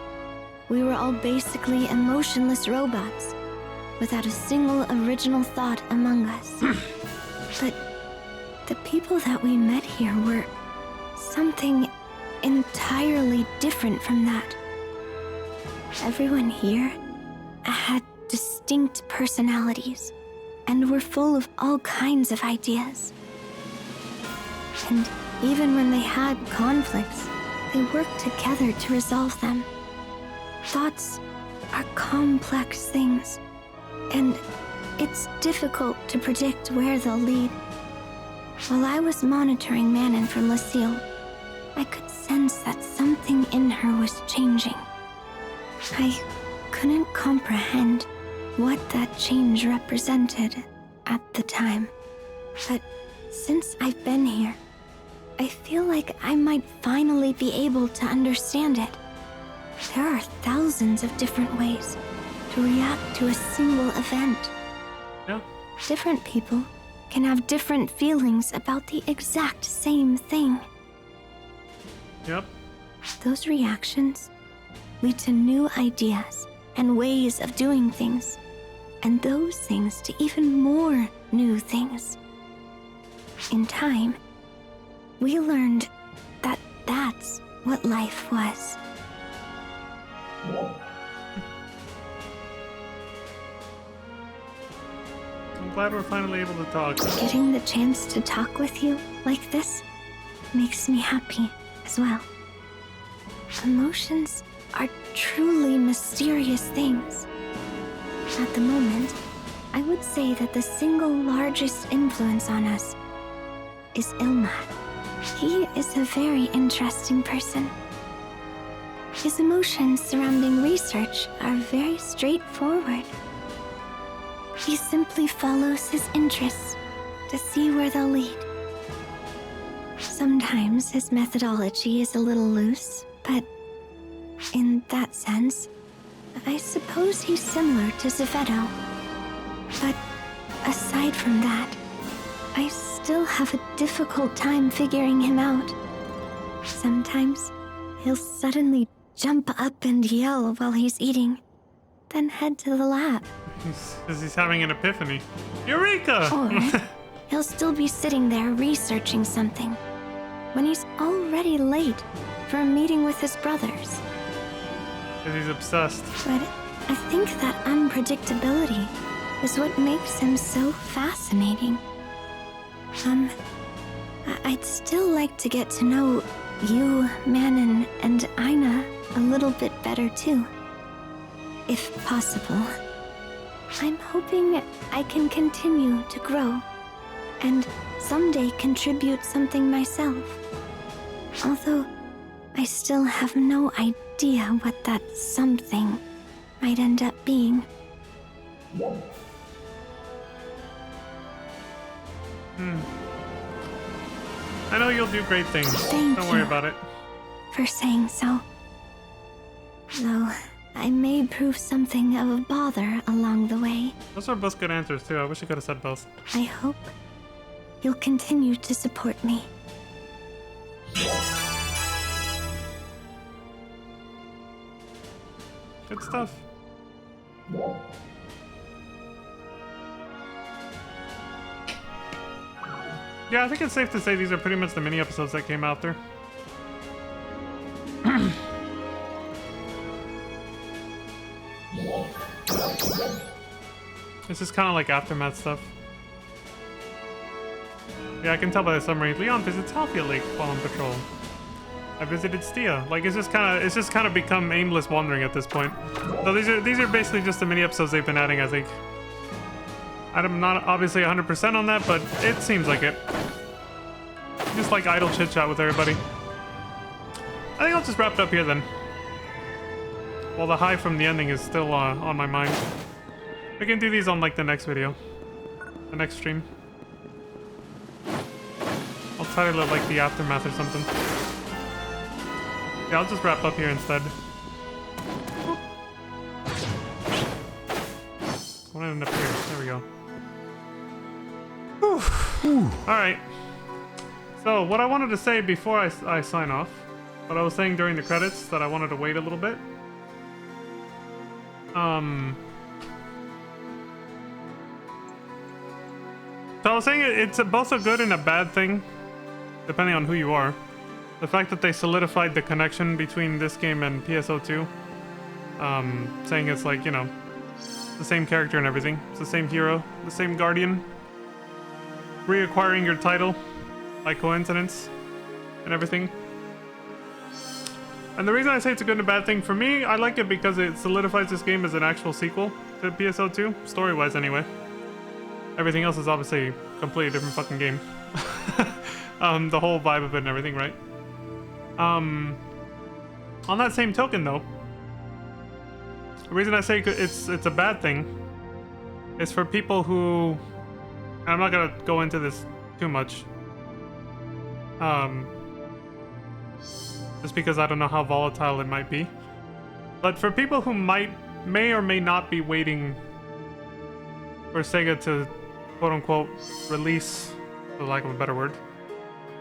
we were all basically emotionless robots, without a single original thought among us. But the people that we met here were something entirely different from that. Everyone here had distinct personalities and were full of all kinds of ideas. And even when they had conflicts, they worked together to resolve them. Thoughts are complex things, and it's difficult to predict where they'll lead. While I was monitoring Manon from Lucille, I could sense that something in her was changing. I couldn't comprehend what that change represented at the time. But since I've been here, I feel like I might finally be able to understand it. There are thousands of different ways to react to a single event. Yeah. Different people can have different feelings about the exact same thing. Yep. Those reactions lead to new ideas and ways of doing things, and those things to even more new things. In time, we learned that that's what life was. I'm glad we're finally able to talk. Getting the chance to talk with you like this makes me happy as well. Emotions are truly mysterious things. At the moment, I would say that the single largest influence on us is Ilmat. He is a very interesting person. His emotions surrounding research are very straightforward. He simply follows his interests to see where they'll lead. Sometimes his methodology is a little loose, but in that sense, I suppose he's similar to Zephedo. But aside from that, I still have a difficult time figuring him out. Sometimes he'll suddenly jump up and yell while he's eating, then head to the lab. Because he's having an epiphany. Eureka! Or he'll still be sitting there researching something when he's already late for a meeting with his brothers. Because he's obsessed. But I think that unpredictability is what makes him so fascinating. I'd still like to get to know you, Manon, and Aina a little bit better too, if possible. I'm hoping I can continue to grow and someday contribute something myself. Although I still have no idea what that something might end up being. I know you'll do great things. Thank Don't worry you about it. for saying so. Though I may prove something of a bother along the way. Those are both good answers too. I wish I could have said both. I hope you'll continue to support me. Good stuff. Yeah, I think it's safe to say these are pretty much the mini episodes that came after. This is kind of like aftermath stuff. Yeah, I can tell by the summary. Leon visits Halfia Lake while on patrol. I visited Stia. Like it's just kind of become aimless wandering at this point. So these are basically just the mini episodes they've been adding, I think. I'm not obviously 100% on that, but it seems like it. Just like idle chit chat with everybody. I think I'll just wrap it up here then. While the high from the ending is still on my mind. We can do these on like the next video. The next stream. I'll title it like the aftermath or something. Yeah, I'll just wrap up here instead. I want to end up here. There we go. Alright. So, what I wanted to say before I sign off, what I was saying during the credits, that I wanted to wait a little bit, So I was saying it's both a good and a bad thing, depending on who you are. The fact that they solidified the connection between this game and PSO2, saying it's like, you know, the same character and everything. It's the same hero, the same guardian, reacquiring your title by coincidence and everything. And the reason I say it's a good and a bad thing, for me, I like it because it solidifies this game as an actual sequel to PSO2, story-wise anyway. Everything else is obviously a completely different fucking game. The whole vibe of it and everything, right? On that same token, though, the reason I say it's a bad thing is for people who... And I'm not gonna go into this too much. Just because I don't know how volatile it might be. But for people who may or may not be waiting for Sega to quote-unquote release, for lack of a better word,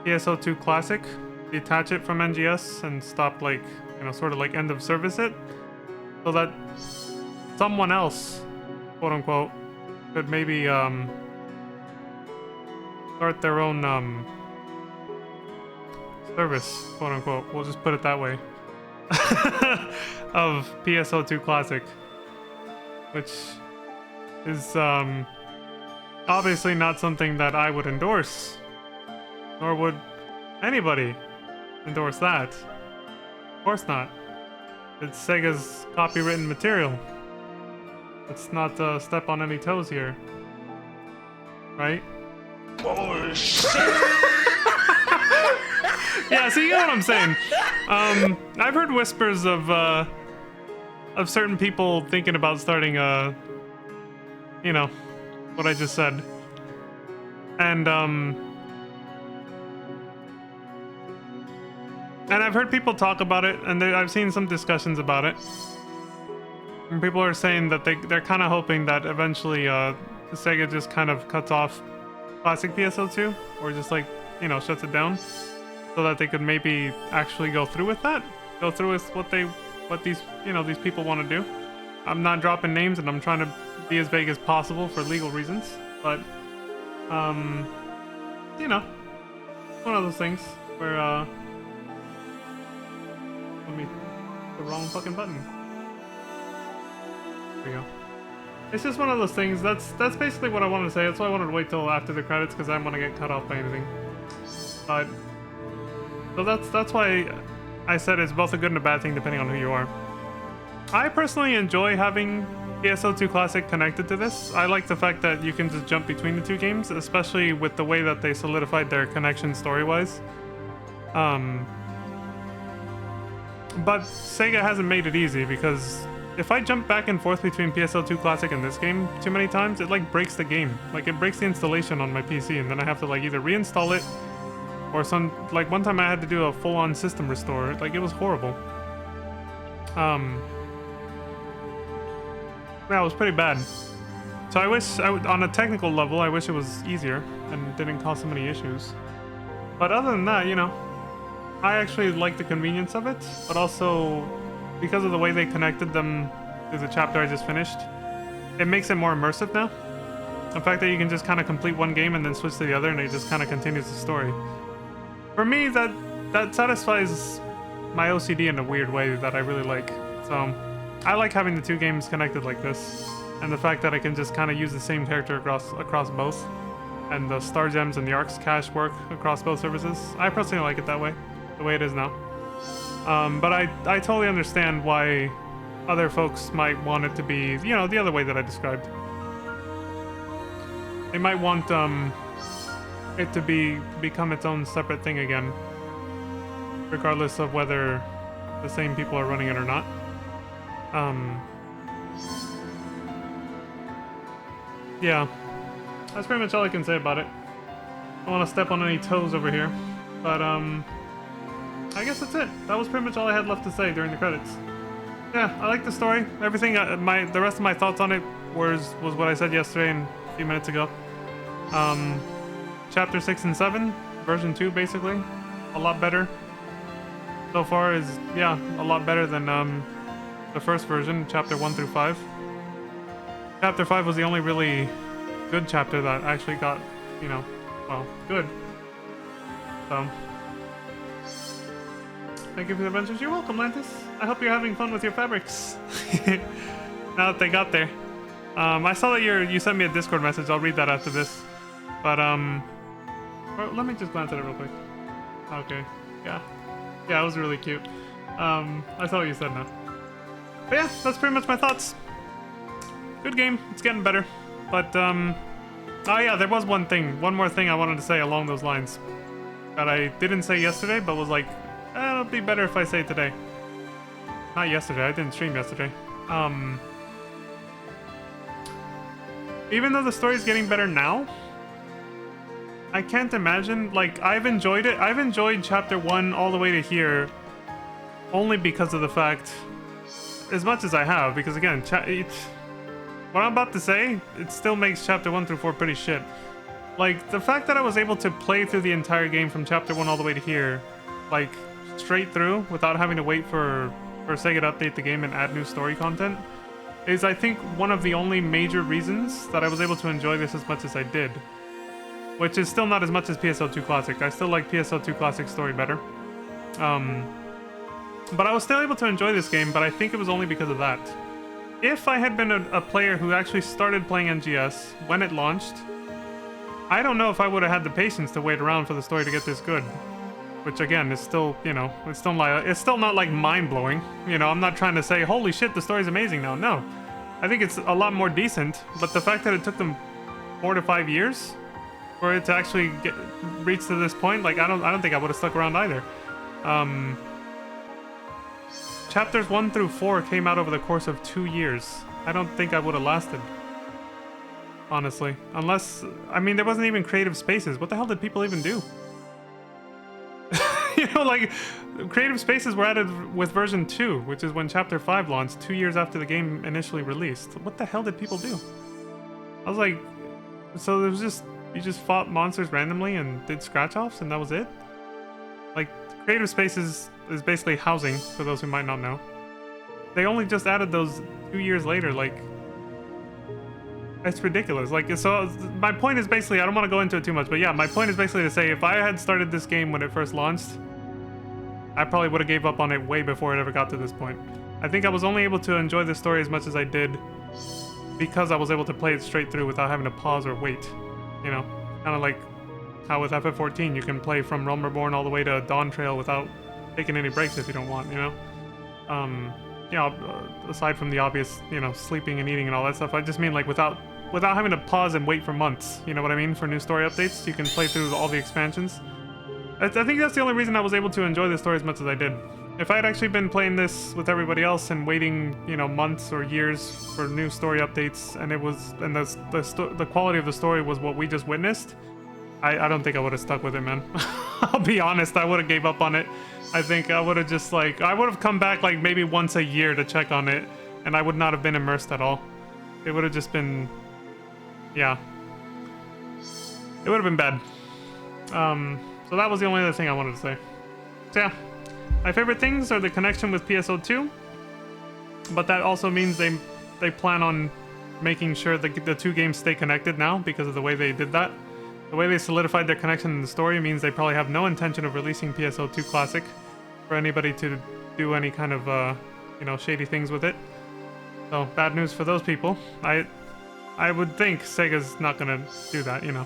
PSO2 Classic, detach it from NGS and stop, like, you know, sort of like end of service it, so that someone else, quote-unquote, could maybe start their own service, quote-unquote, we'll just put it that way, of PSO2 Classic, which is obviously not something that I would endorse, nor would anybody endorse that. Of course not. It's Sega's copywritten material. Let's not step on any toes here, right? Yeah, so you know what I'm saying. I've heard whispers of certain people thinking about starting you know, what I just said. And I've heard people talk about it, and I've seen some discussions about it. And people are saying that they're kind of hoping that eventually Sega just kind of cuts off classic PSO2, or just, like, you know, shuts it down, so that they could maybe actually go through with that, go through with what these, you know, these people want to do. I'm not dropping names, and I'm trying to be as vague as possible for legal reasons, but you know, one of those things where let me the wrong fucking button. There we go. It's just one of those things. That's basically what I wanted to say. That's why I wanted to wait till after the credits, because I didn't want to get cut off by anything. But so that's why I said it's both a good and a bad thing depending on who you are. I personally enjoy having PSO2 Classic connected to this. I like the fact that you can just jump between the two games, especially with the way that they solidified their connection story-wise. But Sega hasn't made it easy, because if I jump back and forth between PSO2 Classic and this game too many times, it like breaks the game. Like, it breaks the installation on my PC, and then I have to like either reinstall it, or like one time I had to do a full-on system restore. Like, it was horrible. Yeah, it was pretty bad. So I wish, on a technical level, I wish it was easier and didn't cause so many issues. But other than that, you know, I actually like the convenience of it, but also because of the way they connected them to the chapter I just finished, it makes it more immersive now. The fact that you can just kind of complete one game and then switch to the other, and it just kind of continues the story. For me, that satisfies my OCD in a weird way that I really like. So I like having the two games connected like this, and the fact that I can just kind of use the same character across both, and the Star Gems and the Arcs cache work across both services. I personally like it that way, the way it is now. But I totally understand why other folks might want it to be, you know, the other way that I described. They might want it to become its own separate thing again, regardless of whether the same people are running it or not. Yeah, that's pretty much all I can say about it. I don't want to step on any toes over here, but I guess that's it. That was pretty much all I had left to say during the credits. Yeah, I like the story. Everything, the rest of my thoughts on it was what I said yesterday and a few minutes ago. Chapter 6 and 7, version 2, basically, a lot better. So far is, yeah, a lot better than the first version, chapter 1 through 5. Chapter 5 was the only really good chapter that actually got, you know, well, good. So, thank you for the adventures. You're welcome, Lantis. I hope you're having fun with your fabrics. Now that they got there. I saw that you sent me a Discord message. I'll read that after this. But, let me just glance at it real quick. Okay, yeah. Yeah, it was really cute. I saw what you said now. But yeah, that's pretty much my thoughts. Good game. It's getting better. But, oh yeah, there was one more thing I wanted to say along those lines. That I didn't say yesterday, but was like, it'll be better if I say today. Not yesterday, I didn't stream yesterday. Even though the story's getting better now, I can't imagine, like, I've enjoyed it. I've enjoyed chapter 1 all the way to here only because of the fact, as much as I have, because again, what I'm about to say, it still makes chapter 1 through 4 pretty shit. Like, the fact that I was able to play through the entire game from chapter 1 all the way to here, like, straight through, without having to wait for Sega to update the game and add new story content, is, I think, one of the only major reasons that I was able to enjoy this as much as I did. Which is still not as much as PSO2 Classic. I still like PSO2 Classic story better. But I was still able to enjoy this game, but I think it was only because of that. If I had been a player who actually started playing NGS when it launched, I don't know if I would have had the patience to wait around for the story to get this good. Which again, is still, you know, it's still not like mind-blowing. You know, I'm not trying to say, holy shit, the story's amazing now. No. I think it's a lot more decent, but the fact that it took them 4 to 5 years for it to actually reach to this point, like, I don't think I would have stuck around either. Chapters 1 through 4 came out over the course of 2 years. I don't think I would have lasted. Honestly. Unless, I mean, there wasn't even creative spaces. What the hell did people even do? You know, like, creative spaces were added with version 2, which is when chapter 5 launched 2 years after the game initially released. What the hell did people do? I was like, so there was just, you just fought monsters randomly and did scratch-offs and that was it? Like, creative spaces is basically housing, for those who might not know. They only just added those 2 years later, like, it's ridiculous. Like, so my point is basically, I don't want to go into it too much, but yeah, my point is basically to say, if I had started this game when it first launched, I probably would have gave up on it way before it ever got to this point. I think I was only able to enjoy the story as much as I did because I was able to play it straight through without having to pause or wait. You know, kind of like how with FF14 you can play from Realm Reborn all the way to Dawn Trail without taking any breaks if you don't want, you know? You know, aside from the obvious, you know, sleeping and eating and all that stuff, I just mean like without having to pause and wait for months, you know what I mean, for new story updates. You can play through all the expansions. I think that's the only reason I was able to enjoy the story as much as I did. If I had actually been playing this with everybody else and waiting, you know, months or years for new story updates, and the quality of the story was what we just witnessed, I don't think I would have stuck with it, man. I'll be honest, I would have gave up on it. I think I would have just, like, I would have come back like maybe once a year to check on it, and I would not have been immersed at all. It would have just been, yeah. It would have been bad. So that was the only other thing I wanted to say. So yeah, my favorite things are the connection with PSO2, but that also means they plan on making sure that the two games stay connected now because of the way they did that. The way they solidified their connection in the story means they probably have no intention of releasing PSO2 Classic for anybody to do any kind of, you know, shady things with it. So, bad news for those people. I would think Sega's not gonna do that, you know,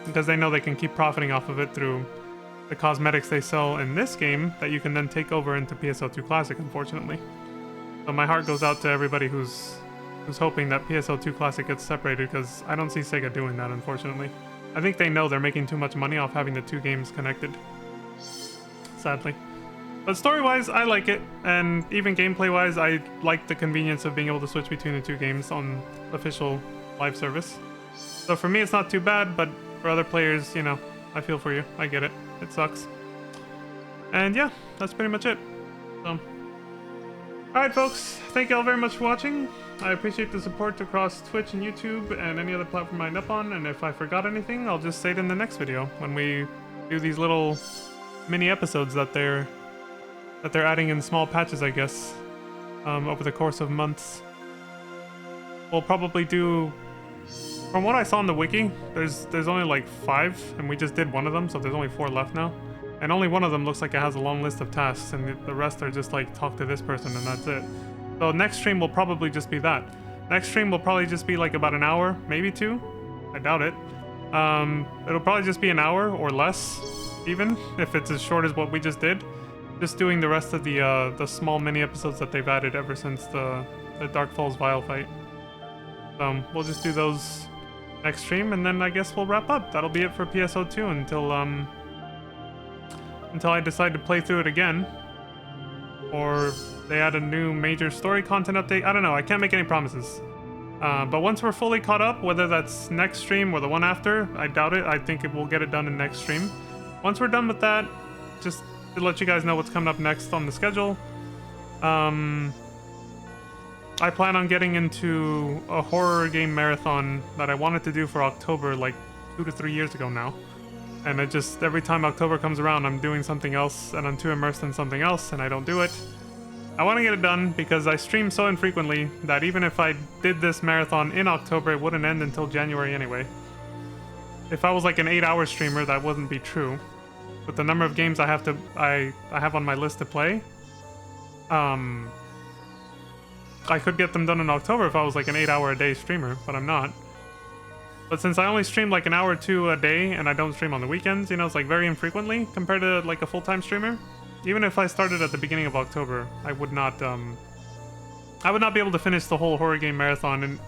because they know they can keep profiting off of it through the cosmetics they sell in this game that you can then take over into PSO2 Classic, unfortunately. So my heart goes out to everybody who's hoping that PSO2 Classic gets separated, because I don't see Sega doing that, unfortunately. I think they know they're making too much money off having the two games connected. Sadly. But story-wise, I like it, and even gameplay-wise, I like the convenience of being able to switch between the two games on official live service. So for me, it's not too bad, but for other players, you know, I feel for you. I get it. It sucks. And yeah, that's pretty much it. So, alright folks, thank you all very much for watching. I appreciate the support across Twitch and YouTube and any other platform I end up on, and if I forgot anything, I'll just say it in the next video when we do these little mini episodes that they're adding in small patches, I guess. over the course of months. We'll probably do, from what I saw on the wiki, there's only like 5, and we just did one of them, so there's only 4 left now. And only one of them looks like it has a long list of tasks, and the rest are just like talk to this person and that's it. So next stream will probably just be that. Next stream will probably just be like about an hour, maybe 2. I doubt it. It'll probably just be an hour or less, even if it's as short as what we just did. Just doing the rest of the small mini episodes that they've added ever since the Dark Falls Vial fight. So we'll just do those next stream, and then I guess we'll wrap up. That'll be it for PSO2 until I decide to play through it again, or they add a new major story content update. I don't know. I can't make any promises. But once we're fully caught up, whether that's next stream or the one after, I doubt it. I think we'll get it done in next stream. Once we're done with that, just to let you guys know what's coming up next on the schedule. I plan on getting into a horror game marathon that I wanted to do for October like 2 to 3 years ago now. And it just, every time October comes around, I'm doing something else, and I'm too immersed in something else, and I don't do it. I want to get it done because I stream so infrequently that even if I did this marathon in October, it wouldn't end until January anyway. If I was like an 8-hour streamer, that wouldn't be true. With the number of games I have on my list to play, I could get them done in October if I was like an 8-hour-a-day streamer, but I'm not. But since I only stream like an hour or 2 a day, and I don't stream on the weekends, you know, it's like very infrequently compared to like a full-time streamer. Even if I started at the beginning of October, I would not be able to finish the whole horror game marathon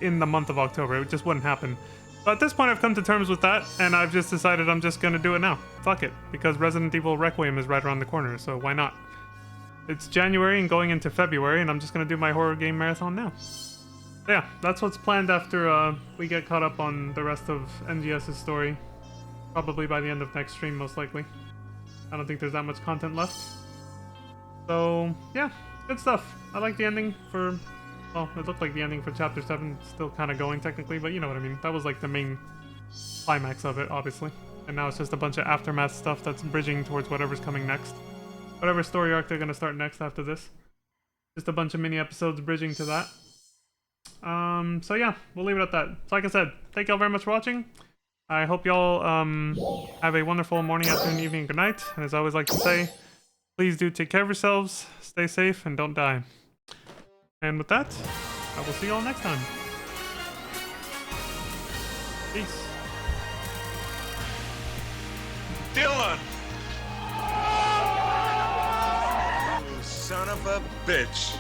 in the month of October. It just wouldn't happen. But at this point, I've come to terms with that, and I've just decided I'm just gonna do it now. Fuck it, because Resident Evil Requiem is right around the corner, so why not? It's January and going into February, and I'm just gonna do my horror game marathon now. So yeah, that's what's planned after we get caught up on the rest of NGS's story. Probably by the end of next stream, most likely. I don't think there's that much content left. So yeah, good stuff. I like the ending for, well, it looked like the ending for Chapter 7 still kind of going technically, but you know what I mean. That was like the main climax of it, obviously. And now it's just a bunch of aftermath stuff that's bridging towards whatever's coming next. Whatever story arc they're going to start next after this. Just a bunch of mini episodes bridging to that. So yeah, we'll leave it at that. So like I said, thank y'all very much for watching. I hope y'all have a wonderful morning, afternoon, evening, good night. And as I always like to say, please do take care of yourselves, stay safe, and don't die. And with that, I will see y'all next time. Peace. Dylan! You son of a bitch!